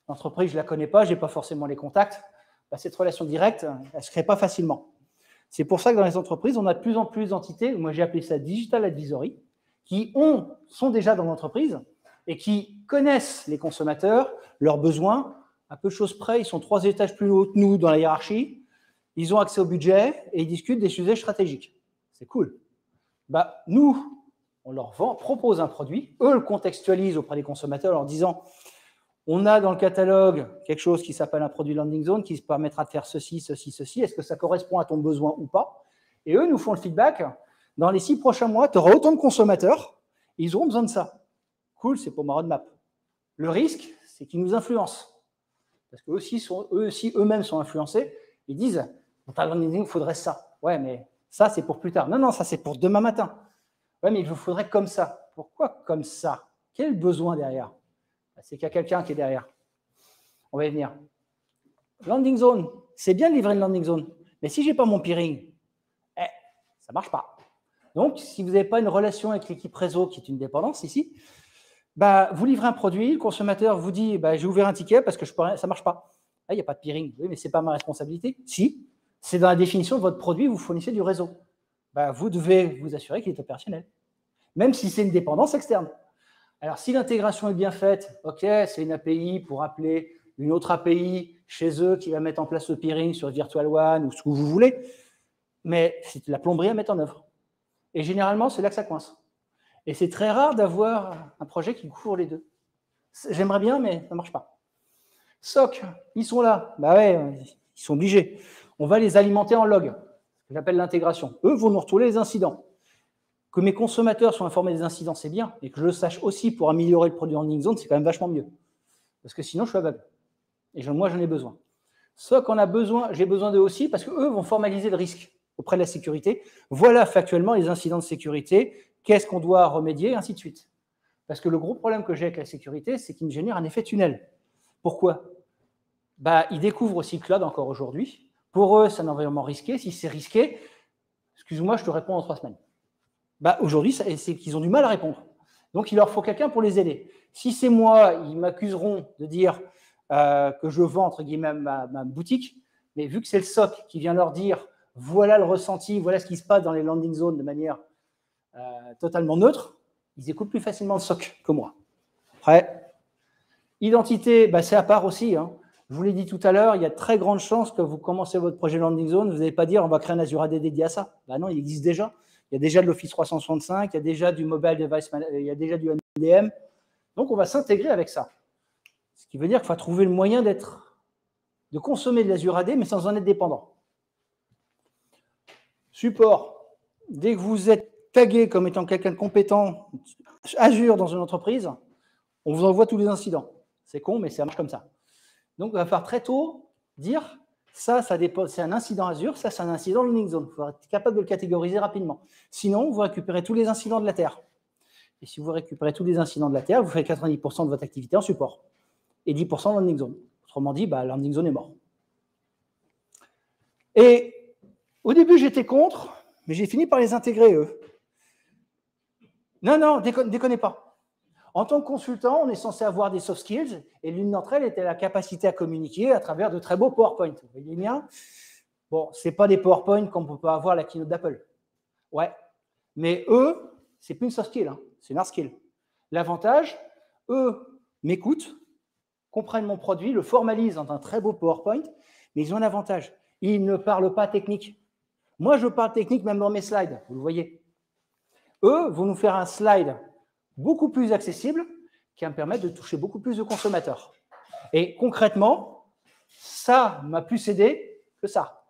L'entreprise, je ne la connais pas, je n'ai pas forcément les contacts. Bah, cette relation directe, elle ne se crée pas facilement. C'est pour ça que dans les entreprises, on a de plus en plus d'entités, moi j'ai appelé ça Digital Advisory, qui sont déjà dans l'entreprise et qui connaissent les consommateurs, leurs besoins. À peu de choses près, ils sont 3 étages plus haut que nous dans la hiérarchie. Ils ont accès au budget et ils discutent des sujets stratégiques. C'est cool. Bah, nous, on leur propose un produit. Eux le contextualisent auprès des consommateurs en leur disant on a dans le catalogue quelque chose qui s'appelle un produit landing zone qui se permettra de faire ceci, ceci, ceci. Est-ce que ça correspond à ton besoin ou pas? Et eux nous font le feedback. Dans les 6 prochains mois, tu auras autant de consommateurs. Ils auront besoin de ça. Cool, c'est pour ma roadmap. Le risque, c'est qu'ils nous influencent. Parce qu'eux aussi, eux-mêmes sont influencés. Ils disent dans ta landing zone, il faudrait ça. Ouais, mais ça, c'est pour plus tard. Non, non, ça, c'est pour demain matin. Ouais, mais il vous faudrait comme ça. Pourquoi comme ça? Quel besoin derrière? C'est qu'il y a quelqu'un qui est derrière. On va y venir. Landing zone, c'est bien de livrer une landing zone. Mais si je n'ai pas mon peering, ça ne marche pas. Donc, si vous n'avez pas une relation avec l'équipe réseau, qui est une dépendance ici, bah, vous livrez un produit, le consommateur vous dit bah, j'ai ouvert un ticket parce que ça ne marche pas. Il n'y a pas de peering. Oui, mais ce n'est pas ma responsabilité. Si, c'est dans la définition de votre produit, vous fournissez du réseau. Bah, vous devez vous assurer qu'il est opérationnel, même si c'est une dépendance externe. Alors, si l'intégration est bien faite, OK, c'est une API pour appeler une autre API chez eux qui va mettre en place le peering sur Virtual One ou ce que vous voulez, mais c'est de la plomberie à mettre en œuvre. Et généralement, c'est là que ça coince. Et c'est très rare d'avoir un projet qui couvre les deux. J'aimerais bien, mais ça ne marche pas. SOC, ils sont là. Bah ouais, ils sont obligés. On va les alimenter en log, ce que j'appelle l'intégration. Eux vont nous retrouver les incidents. Que mes consommateurs soient informés des incidents, c'est bien. Et que je le sache aussi pour améliorer le produit en landing zone, c'est quand même vachement mieux. Parce que sinon, je suis aveugle. Et moi, j'en ai besoin. SOC, j'ai besoin d'eux aussi parce qu'eux vont formaliser le risque auprès de la sécurité. Voilà factuellement les incidents de sécurité. Qu'est-ce qu'on doit remédier, et ainsi de suite. Parce que le gros problème que j'ai avec la sécurité, c'est qu'il me génère un effet tunnel. Pourquoi? Bah, ils découvrent aussi Cloud encore aujourd'hui. Pour eux, c'est un environnement risqué. Si c'est risqué, excuse-moi, je te réponds en 3 semaines. Bah, aujourd'hui, c'est qu'ils ont du mal à répondre. Donc, il leur faut quelqu'un pour les aider. Si c'est moi, ils m'accuseront de dire que je vends, entre guillemets, ma boutique. Mais vu que c'est le SOC qui vient leur dire voilà le ressenti, voilà ce qui se passe dans les landing zones de manière totalement neutre, ils écoutent plus facilement le SOC que moi. Après, identité, bah, c'est à part aussi. Hein. Je vous l'ai dit tout à l'heure, il y a de très grandes chances que vous commencez votre projet landing zone, vous n'allez pas dire on va créer un Azure AD dédié à ça. Bah non, il existe déjà. Il y a déjà de l'Office 365, il y a déjà du Mobile Device Management, il y a déjà du MDM. Donc, on va s'intégrer avec ça. Ce qui veut dire qu'il faut trouver le moyen de consommer de l'Azure AD, mais sans en être dépendant. Support. Dès que vous êtes tagué comme étant quelqu'un de compétent Azure dans une entreprise, on vous envoie tous les incidents. C'est con, mais ça marche comme ça. Donc, il va falloir très tôt dire ça c'est un incident Azure, ça, c'est un incident landing zone. Il faut être capable de le catégoriser rapidement. Sinon, vous récupérez tous les incidents de la Terre. Et si vous récupérez tous les incidents de la Terre, vous faites 90% de votre activité en support. Et 10% landing zone. Autrement dit, bah, landing zone est mort. Et au début, j'étais contre, mais j'ai fini par les intégrer, eux. Non, déconnez pas. En tant que consultant, on est censé avoir des soft skills, et l'une d'entre elles était la capacité à communiquer à travers de très beaux PowerPoint. Vous voyez bien? Bon, ce n'est pas des PowerPoint qu'on ne peut pas avoir à la keynote d'Apple. Ouais. Mais eux, ce n'est plus une soft skill, hein. C'est une hard skill. L'avantage, eux m'écoutent, comprennent mon produit, le formalisent dans un très beau PowerPoint, mais ils ont un avantage. Ils ne parlent pas technique. Moi, je parle technique même dans mes slides, vous le voyez. Eux vont nous faire un slide beaucoup plus accessible qui va me permettre de toucher beaucoup plus de consommateurs. Et concrètement, ça m'a plus aidé que ça,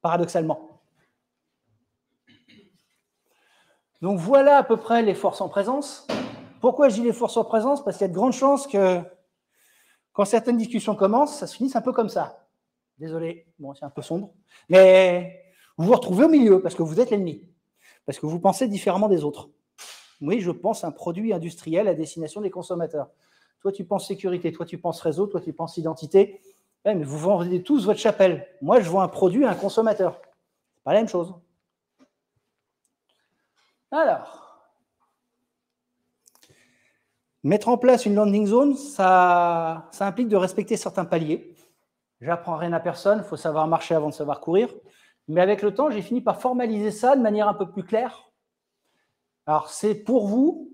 paradoxalement. Donc voilà à peu près les forces en présence. Pourquoi je dis les forces en présence? Parce qu'il y a de grandes chances que quand certaines discussions commencent, ça se finisse un peu comme ça. Désolé, bon, c'est un peu sombre. Mais vous vous retrouvez au milieu parce que vous êtes l'ennemi. Parce que vous pensez différemment des autres. Oui, je pense un produit industriel à destination des consommateurs. Toi, tu penses sécurité, toi, tu penses réseau, toi, tu penses identité. Ouais, mais vous vendez tous votre chapelle. Moi, je vends un produit à un consommateur. Ce n'est Pas la même chose. Alors, mettre en place une landing zone, ça implique de respecter certains paliers. J'apprends rien à personne, il faut savoir marcher avant de savoir courir. Mais avec le temps, j'ai fini par formaliser ça de manière un peu plus claire. Alors, c'est pour vous,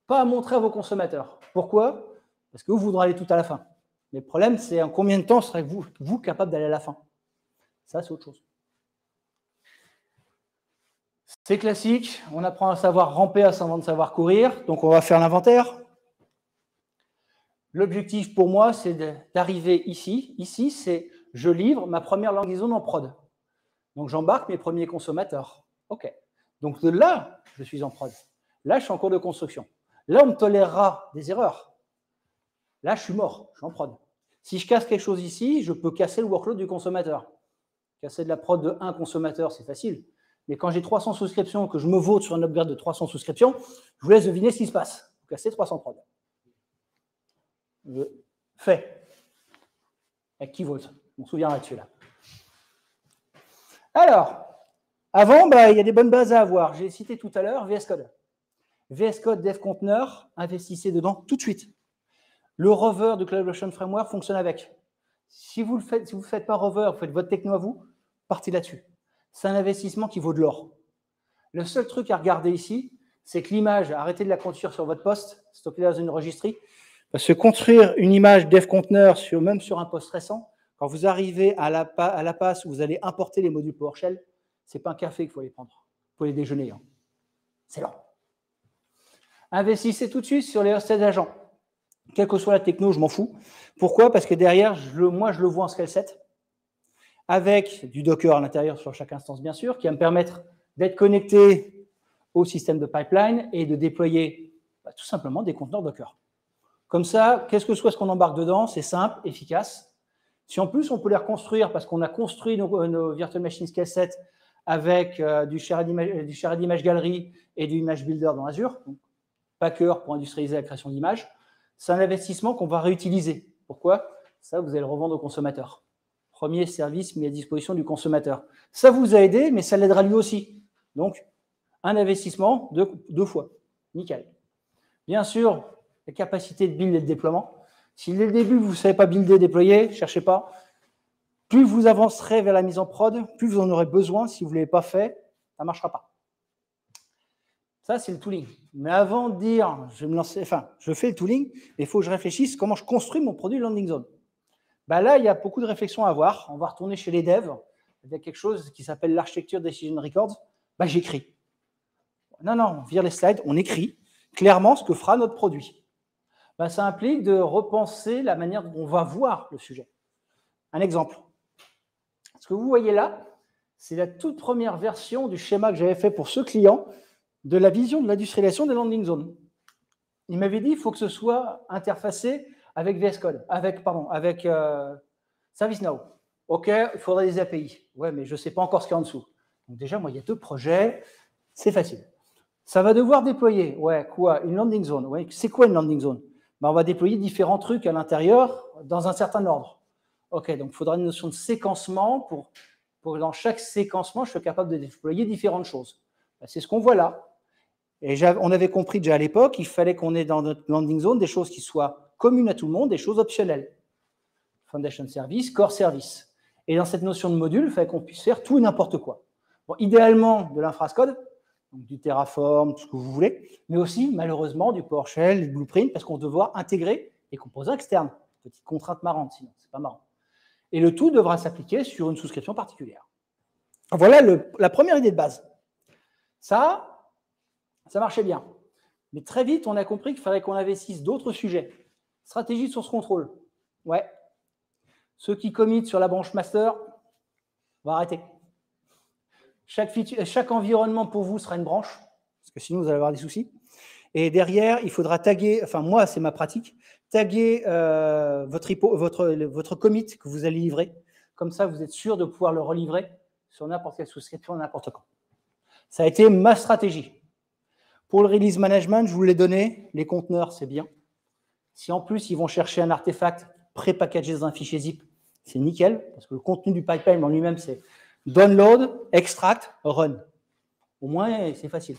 pas à montrer à vos consommateurs. Pourquoi? Parce que vous voudrez aller tout à la fin. Mais le problème, c'est en combien de temps serez-vous capable d'aller à la fin? Ça, c'est autre chose. C'est classique, on apprend à savoir ramper avant de savoir courir, donc on va faire l'inventaire. L'objectif pour moi, c'est d'arriver ici. Ici, c'est je livre ma première landing zone en prod. Donc j'embarque mes premiers consommateurs. OK. Donc de là, je suis en prod. Là, je suis en cours de construction. Là, on me tolérera des erreurs. Là, je suis mort, je suis en prod. Si je casse quelque chose ici, je peux casser le workload du consommateur. Casser de la prod de 1 consommateur, c'est facile. Mais quand j'ai 300 souscriptions, que je me vote sur un upgrade de 300 souscriptions, je vous laisse deviner ce qui se passe. Vous cassez 300 prod. Fait. Avec qui vote? On se souviendra dessus là. Alors, avant, il y a des bonnes bases à avoir. J'ai cité tout à l'heure VS Code. VS Code Dev Container, investissez dedans tout de suite. Le rover de Collaboration Framework fonctionne avec. Si vous ne faites pas rover, vous faites votre techno à vous, partez là-dessus. C'est un investissement qui vaut de l'or. Le seul truc à regarder ici, c'est que l'image, arrêtez de la construire sur votre poste, stockez-la dans une registry. Parce que construire une image Dev Container, même sur un poste récent, quand vous arrivez à la passe où vous allez importer les modules PowerShell, ce n'est pas un café qu'il faut les prendre. Il faut les déjeuner. Hein. C'est lent. Investissez tout de suite sur les hosted agents. Quelle que soit la techno, je m'en fous. Pourquoi? Parce que derrière, moi, je le vois en scale set, avec du Docker à l'intérieur sur chaque instance, bien sûr, qui va me permettre d'être connecté au système de pipeline et de déployer tout simplement des conteneurs Docker. Comme ça, qu'est-ce que soit ce qu'on embarque dedans, c'est simple, efficace. Si en plus, on peut les reconstruire, parce qu'on a construit nos Virtual Machine Scale Set avec du Shared Image Gallery et du Image Builder dans Azure, donc Packer pour industrialiser la création d'images, c'est un investissement qu'on va réutiliser. Pourquoi? Ça, vous allez le revendre au consommateur. Premier service mis à disposition du consommateur. Ça vous a aidé, mais ça l'aidera lui aussi. Donc, un investissement deux fois. Nickel. Bien sûr, la capacité de build et de déploiement. Si dès le début, vous ne savez pas builder, déployer, ne cherchez pas. Plus vous avancerez vers la mise en prod, plus vous en aurez besoin. Si vous ne l'avez pas fait, ça ne marchera pas. Ça, c'est le tooling. Mais avant de dire, je vais me lancer, je fais le tooling, mais il faut que je réfléchisse comment je construis mon produit landing zone. Là, il y a beaucoup de réflexions à avoir. On va retourner chez les devs. Il y a quelque chose qui s'appelle l'architecture Decision Records. J'écris. Non, on vire les slides, on écrit clairement ce que fera notre produit. Ça implique de repenser la manière dont on va voir le sujet. Un exemple. Ce que vous voyez là, c'est la toute première version du schéma que j'avais fait pour ce client de la vision de l'industrialisation des landing zones. Il m'avait dit qu'il faut que ce soit interfacé avec VS Code, avec ServiceNow. OK, il faudrait des API. Ouais, mais je ne sais pas encore ce qu'il y a en dessous. Donc déjà, moi, il y a 2 projets, c'est facile. Ça va devoir déployer, quoi? Une landing zone. Ouais, c'est quoi une landing zone? On va déployer différents trucs à l'intérieur dans un certain ordre. OK, donc il faudra une notion de séquencement pour que dans chaque séquencement, je sois capable de déployer différentes choses. C'est ce qu'on voit là. Et on avait compris déjà à l'époque qu'il fallait qu'on ait dans notre landing zone des choses qui soient communes à tout le monde, des choses optionnelles. Foundation Service, Core Service. Et dans cette notion de module, il fallait qu'on puisse faire tout et n'importe quoi. Bon, idéalement, de l'infrascode, donc du Terraform, tout ce que vous voulez, mais aussi, malheureusement, du PowerShell, du Blueprint, parce qu'on va devoir intégrer des composants externes. Petite contrainte marrante, sinon, c'est pas marrant. Et le tout devra s'appliquer sur une souscription particulière. Voilà la première idée de base. Ça marchait bien. Mais très vite, on a compris qu'il fallait qu'on investisse d'autres sujets. Stratégie de source contrôle. Ouais. Ceux qui committent sur la branche master, on va arrêter. Chaque environnement pour vous sera une branche, parce que sinon, vous allez avoir des soucis. Et derrière, il faudra taguer, moi, c'est ma pratique, taguer votre commit que vous allez livrer. Comme ça, vous êtes sûr de pouvoir le relivrer sur n'importe quelle souscription, n'importe quand. Ça a été ma stratégie. Pour le release management, je vous l'ai donné. Les conteneurs, c'est bien. Si en plus, ils vont chercher un artefact pré-packagé dans un fichier zip, c'est nickel, parce que le contenu du pipeline en lui-même, Download, extract, run. Au moins, c'est facile.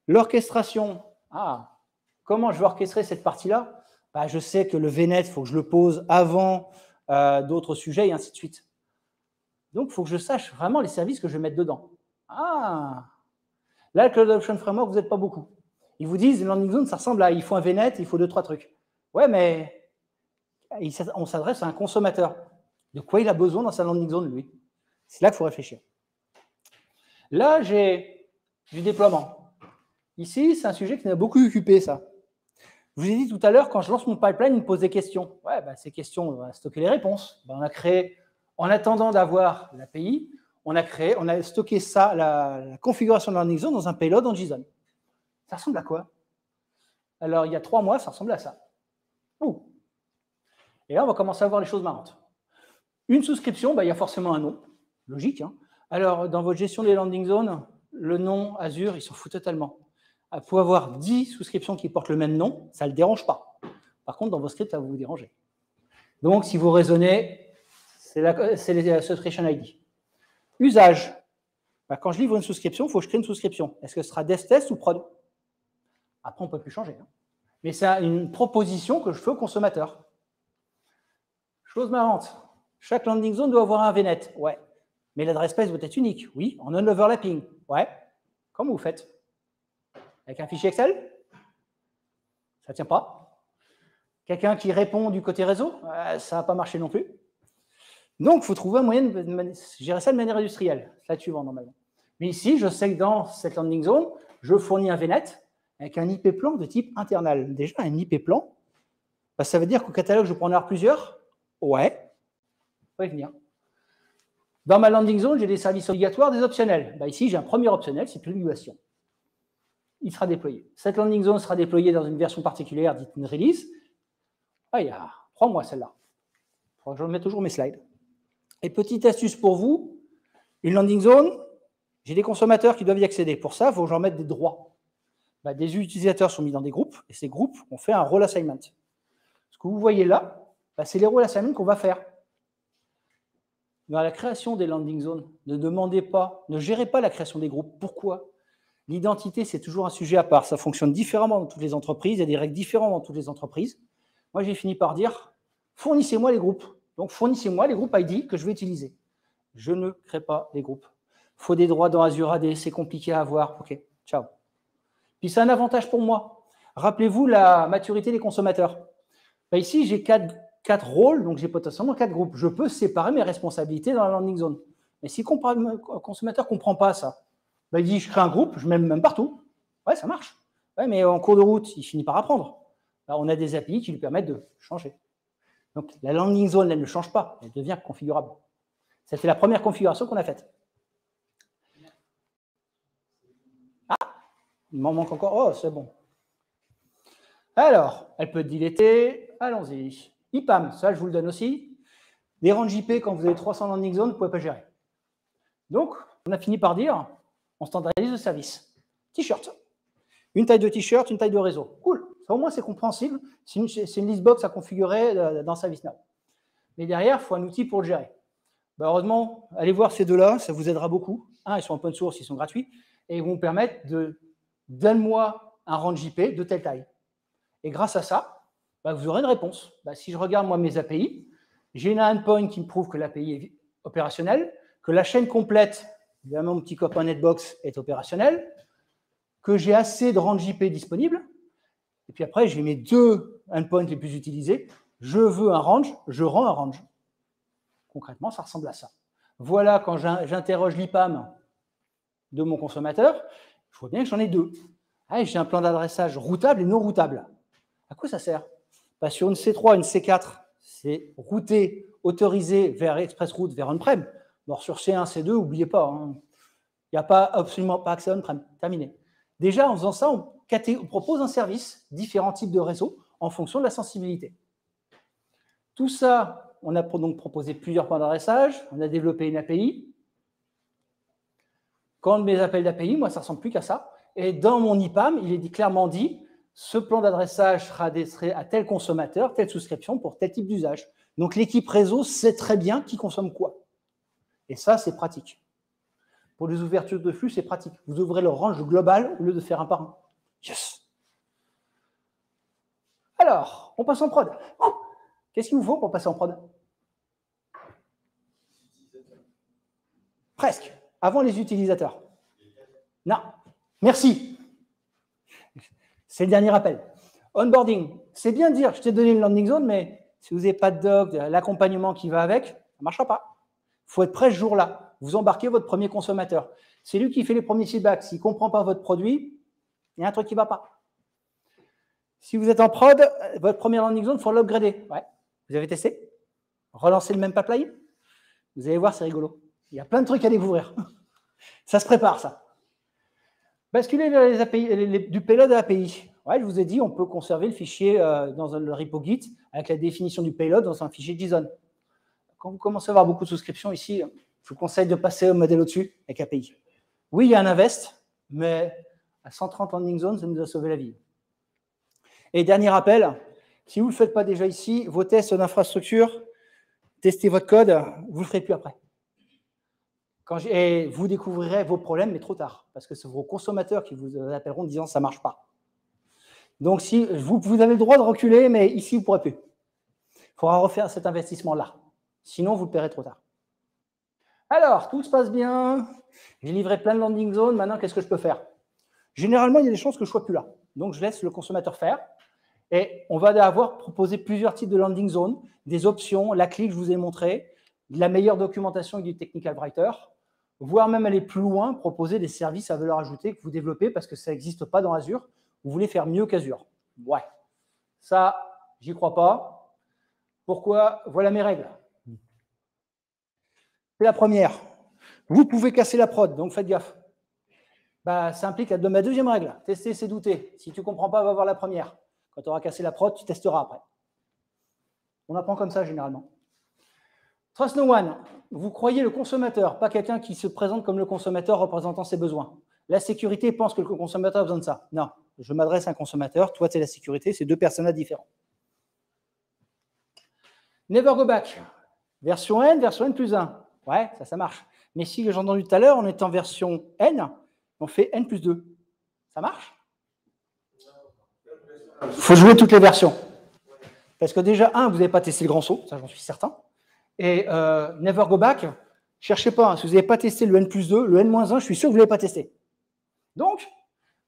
L'orchestration. Ah, comment je vais orchestrer cette partie-là? Bah, je sais que le VNet, il faut que je le pose avant d'autres sujets et ainsi de suite. Donc, il faut que je sache vraiment les services que je vais mettre dedans. Ah, là, le Cloud Adoption Framework, vous n'êtes pas beaucoup. Ils vous disent, landing zone, ça ressemble à, il faut un VNet, il faut 2-3 trucs. Ouais, mais on s'adresse à un consommateur. De quoi il a besoin dans sa landing zone, lui? C'est là qu'il faut réfléchir. Là, j'ai du déploiement. Ici, c'est un sujet qui m'a beaucoup occupé, ça. Je vous ai dit tout à l'heure, quand je lance mon pipeline, il me pose des questions. Ouais, bah, ces questions, on va stocker les réponses. Bah, on a créé, en attendant d'avoir l'API, on a stocké ça, la configuration de la landing zone dans un payload en JSON. Ça ressemble à quoi? Alors, il y a 3 mois, ça ressemblait à ça. Ouh. Et là, on va commencer à voir les choses marrantes. Une souscription, bah, il y a forcément un nom. Logique. Hein. Alors, dans votre gestion des landing zones, le nom Azure, il s'en fout totalement. Il faut avoir 10 souscriptions qui portent le même nom, ça ne le dérange pas. Par contre, dans vos scripts, ça va vous déranger. Donc, si vous raisonnez, c'est les subscription ID. Usage. Bah, quand je livre une souscription, il faut que je crée une souscription. Est-ce que ce sera dev test ou prod? Après, on ne peut plus changer. Hein. Mais c'est une proposition que je fais au consommateur. Chose marrante. Chaque landing zone doit avoir un VNet. Ouais. Mais l'adresse space doit être unique. Oui. En non-overlapping. Ouais. Comment vous faites? Avec un fichier Excel? Ça ne tient pas. Quelqu'un qui répond du côté réseau? Ça ne va pas marcher non plus. Donc, il faut trouver un moyen de gérer ça de manière industrielle. C'est là-dessus, normalement. Mais ici, je sais que dans cette landing zone, je fournis un VNet avec un IP plan de type internal. Déjà, un IP plan, bah, ça veut dire qu'au catalogue, je peux en avoir plusieurs. Ouais. Faut y venir. Dans ma landing zone, j'ai des services obligatoires, des optionnels. Bah, ici, j'ai un premier optionnel, c'est publication. Il sera déployé. Cette landing zone sera déployée dans une version particulière, dite une release. Ah, il y a 3 mois, celle-là. Il faudra que je remette toujours mes slides. Et petite astuce pour vous, une landing zone, j'ai des consommateurs qui doivent y accéder. Pour ça, il faut que je leur mette des droits. Bah, des utilisateurs sont mis dans des groupes, et ces groupes, on fait un role assignment. Ce que vous voyez là, bah, c'est les role assignments qu'on va faire. Dans la création des landing zones, ne gérez pas la création des groupes. Pourquoi? L'identité, c'est toujours un sujet à part. Ça fonctionne différemment dans toutes les entreprises. Il y a des règles différentes dans toutes les entreprises. Moi, j'ai fini par dire, fournissez-moi les groupes. Donc, fournissez-moi les groupes ID que je vais utiliser. Je ne crée pas les groupes. Il faut des droits dans Azure AD, c'est compliqué à avoir. OK, ciao. Puis, c'est un avantage pour moi. Rappelez-vous la maturité des consommateurs. Ben, ici, j'ai 4 rôles, donc j'ai potentiellement 4 groupes. Je peux séparer mes responsabilités dans la landing zone. Mais si le consommateur ne comprend pas ça, ben, il dit, je crée un groupe, je mets même partout. Ouais, ça marche. Ouais, mais en cours de route, il finit par apprendre. Alors, on a des API qui lui permettent de changer. Donc, la landing zone, elle ne change pas, elle devient configurable. C'était la première configuration qu'on a faite. Ah, il m'en manque encore. Oh, c'est bon. Alors, elle peut être dilatée. Allons-y. IPAM, ça, je vous le donne aussi. Des ranges IP, quand vous avez 300 landing zones, vous ne pouvez pas gérer. Donc, on a fini par dire, on standardise le service. T-shirt. Une taille de t-shirt, une taille de réseau. Cool. Ça, au moins, c'est compréhensible. C'est une listbox à configurer dans ServiceNow. Mais derrière, il faut un outil pour le gérer. Ben, heureusement, allez voir ces deux-là, ça vous aidera beaucoup. Un, ils sont open source, ils sont gratuits, et ils vont vous permettre de donne-moi un range IP de telle taille. Et grâce à ça, ben, vous aurez une réponse. Ben, si je regarde, moi, mes API, j'ai un endpoint qui me prouve que l'API est opérationnelle, que la chaîne complète, évidemment, mon petit copain Netbox est opérationnel, que j'ai assez de range IP disponibles. Et puis après, j'ai mes 2 endpoints les plus utilisés. Je veux un range, je rends un range. Concrètement, ça ressemble à ça. Voilà, quand j'interroge l'IPAM de mon consommateur, je vois bien que j'en ai 2. Ah, j'ai un plan d'adressage routable et non routable. À quoi ça sert? Bah, sur une C3, une C4, c'est routé, autorisé vers ExpressRoute, vers on-prem. Bon, sur C1, C2, n'oubliez pas, hein. Il n'y a absolument pas accès on-prem. Terminé. Déjà, en faisant ça, on propose un service, différents types de réseaux, en fonction de la sensibilité. Tout ça, on a donc proposé plusieurs points d'adressage, on a développé une API. Quand mes appels d'API, moi, ça ne ressemble plus qu'à ça. Et dans mon IPAM, il est clairement dit, ce plan d'adressage sera adressé à tel consommateur, telle souscription pour tel type d'usage. Donc, l'équipe réseau sait très bien qui consomme quoi. Et ça, c'est pratique. Pour les ouvertures de flux, c'est pratique. Vous ouvrez le range global au lieu de faire un par un. Yes! Alors, on passe en prod. Qu'est-ce qu'il vous faut pour passer en prod? Presque. Avant les utilisateurs. Non. Merci. C'est le dernier appel. Onboarding. C'est bien de dire, je t'ai donné une landing zone, mais si vous n'avez pas de doc, l'accompagnement qui va avec, ça ne marchera pas. Il faut être prêt ce jour-là. Vous embarquez votre premier consommateur. C'est lui qui fait les premiers feedbacks. S'il ne comprend pas votre produit, il y a un truc qui ne va pas. Si vous êtes en prod, votre première landing zone, il faut l'upgrader. Ouais. Vous avez testé? Relancer le même pipeline? Vous allez voir, c'est rigolo. Il y a plein de trucs à découvrir. Ça se prépare, ça. Basculer vers les API, du payload à API. Ouais, je vous ai dit, on peut conserver le fichier dans le repo Git avec la définition du payload dans un fichier JSON. Quand vous commencez à avoir beaucoup de souscriptions ici, je vous conseille de passer au modèle au-dessus avec API. Oui, il y a un invest, mais à 130 landing zones, ça nous a sauvé la vie. Et dernier rappel, si vous ne le faites pas déjà ici, vos tests d'infrastructure, testez votre code, vous ne le ferez plus après. Et vous découvrirez vos problèmes, mais trop tard, parce que c'est vos consommateurs qui vous appelleront en disant « ça ne marche pas ». Donc, si vous avez le droit de reculer, mais ici, vous ne pourrez plus. Il faudra refaire cet investissement-là. Sinon, vous le paierez trop tard. Alors, tout se passe bien. J'ai livré plein de landing zones. Maintenant, qu'est-ce que je peux faire? Généralement, il y a des chances que je ne sois plus là. Donc, je laisse le consommateur faire. Et on va avoir proposé plusieurs types de landing zones, des options, la clé que je vous ai montrée, de la meilleure documentation et du technical writer, voire même aller plus loin, proposer des services à valeur ajoutée que vous développez parce que ça n'existe pas dans Azure. Vous voulez faire mieux qu'Azure. Ouais. Ça, j'y crois pas. Pourquoi? Voilà mes règles. C'est la première. Vous pouvez casser la prod, donc faites gaffe. Bah, ça implique ma deuxième règle. Tester, c'est douter. Si tu ne comprends pas, va voir la première. Quand tu auras cassé la prod, tu testeras après. On apprend comme ça généralement. Trust no one. Vous croyez le consommateur, pas quelqu'un qui se présente comme le consommateur représentant ses besoins. La sécurité pense que le consommateur a besoin de ça. Non, je m'adresse à un consommateur, toi, c'est la sécurité, c'est deux personnages différents. Never go back. Version N plus 1. Ouais, ça marche. Mais si j'ai entendu tout à l'heure, on est en version N, on fait N plus 2. Ça marche? Il faut jouer toutes les versions. Parce que déjà, vous n'avez pas testé le grand saut, ça j'en suis certain. Et never go back, cherchez pas. Si vous n'avez pas testé le N plus 2, le N moins 1, je suis sûr que vous ne l'avez pas testé. Donc,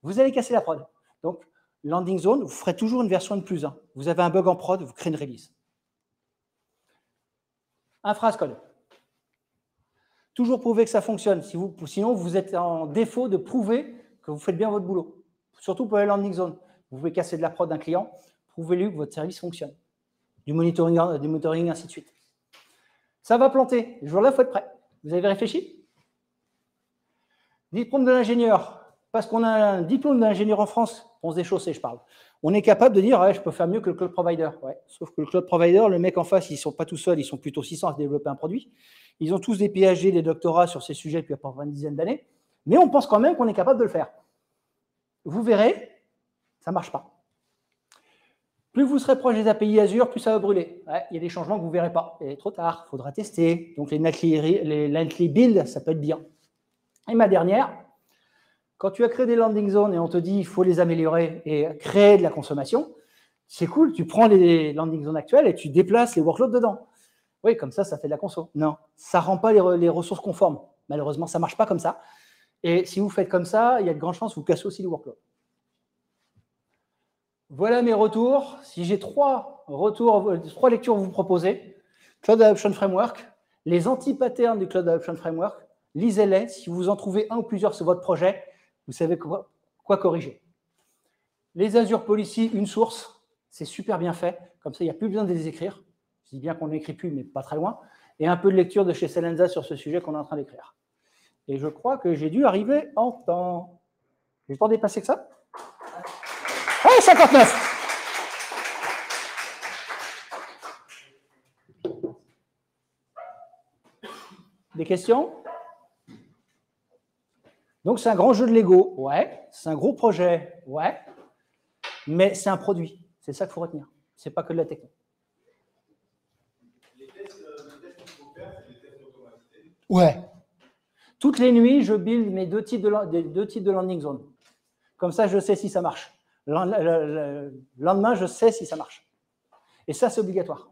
vous allez casser la prod. Donc, landing zone, vous ferez toujours une version N plus 1. Vous avez un bug en prod, vous créez une release. Un phrase code. Toujours prouver que ça fonctionne. Sinon, vous êtes en défaut de prouver que vous faites bien votre boulot. Surtout pour les landing zones. Vous pouvez casser de la prod d'un client, prouvez-lui que votre service fonctionne. Du monitoring, ainsi de suite. Ça va planter. Le jour-là, il faut être prêt. Vous avez réfléchi? Diplôme de l'ingénieur. Parce qu'on a un diplôme d'ingénieur en France, on se déchausser, je parle. On est capable de dire, ouais, je peux faire mieux que le cloud provider. Ouais. Sauf que le cloud provider, le mec en face, ils ne sont pas tout seuls, ils sont plutôt 600 à développer un produit. Ils ont tous des PhD, des doctorats sur ces sujets depuis à peu près une dizaine d'années. Mais on pense quand même qu'on est capable de le faire. Vous verrez, ça ne marche pas. Plus vous serez proche des API Azure, plus ça va brûler. Ouais, il y a des changements que vous ne verrez pas. Et trop tard, il faudra tester. Donc les nightly builds, ça peut être bien. Et ma dernière, quand tu as créé des landing zones et on te dit qu'il faut les améliorer et créer de la consommation, c'est cool, tu prends les landing zones actuelles et tu déplaces les workloads dedans. Oui, comme ça fait de la conso. Non, ça ne rend pas les ressources conformes. Malheureusement, ça ne marche pas comme ça. Et si vous faites comme ça, il y a de grandes chances que vous cassez aussi les workloads. Voilà mes retours. Si j'ai trois lectures à vous proposer, Cloud Adoption Framework, les anti-patterns du Cloud Adoption Framework, lisez-les. Si vous en trouvez un ou plusieurs sur votre projet, vous savez quoi corriger. Les Azure Policy, une source, c'est super bien fait. Comme ça, il n'y a plus besoin de les écrire. Je dis bien qu'on n'écrit plus, mais pas très loin. Et un peu de lecture de chez Selenza sur ce sujet qu'on est en train d'écrire. Et je crois que j'ai dû arriver en temps. J'ai le temps de dépasser que ça? Ah, 59. Des questions? Donc, c'est un grand jeu de Lego. Ouais. C'est un gros projet. Ouais. Mais c'est un produit. C'est ça qu'il faut retenir. Ce n'est pas que de la technique. Les tests qu'il faut faire, c'est des tests automatisés. Ouais. Toutes les nuits, je build mes deux types de landing zone. Comme ça, je sais si ça marche. Le lendemain, je sais si ça marche. Et ça, c'est obligatoire.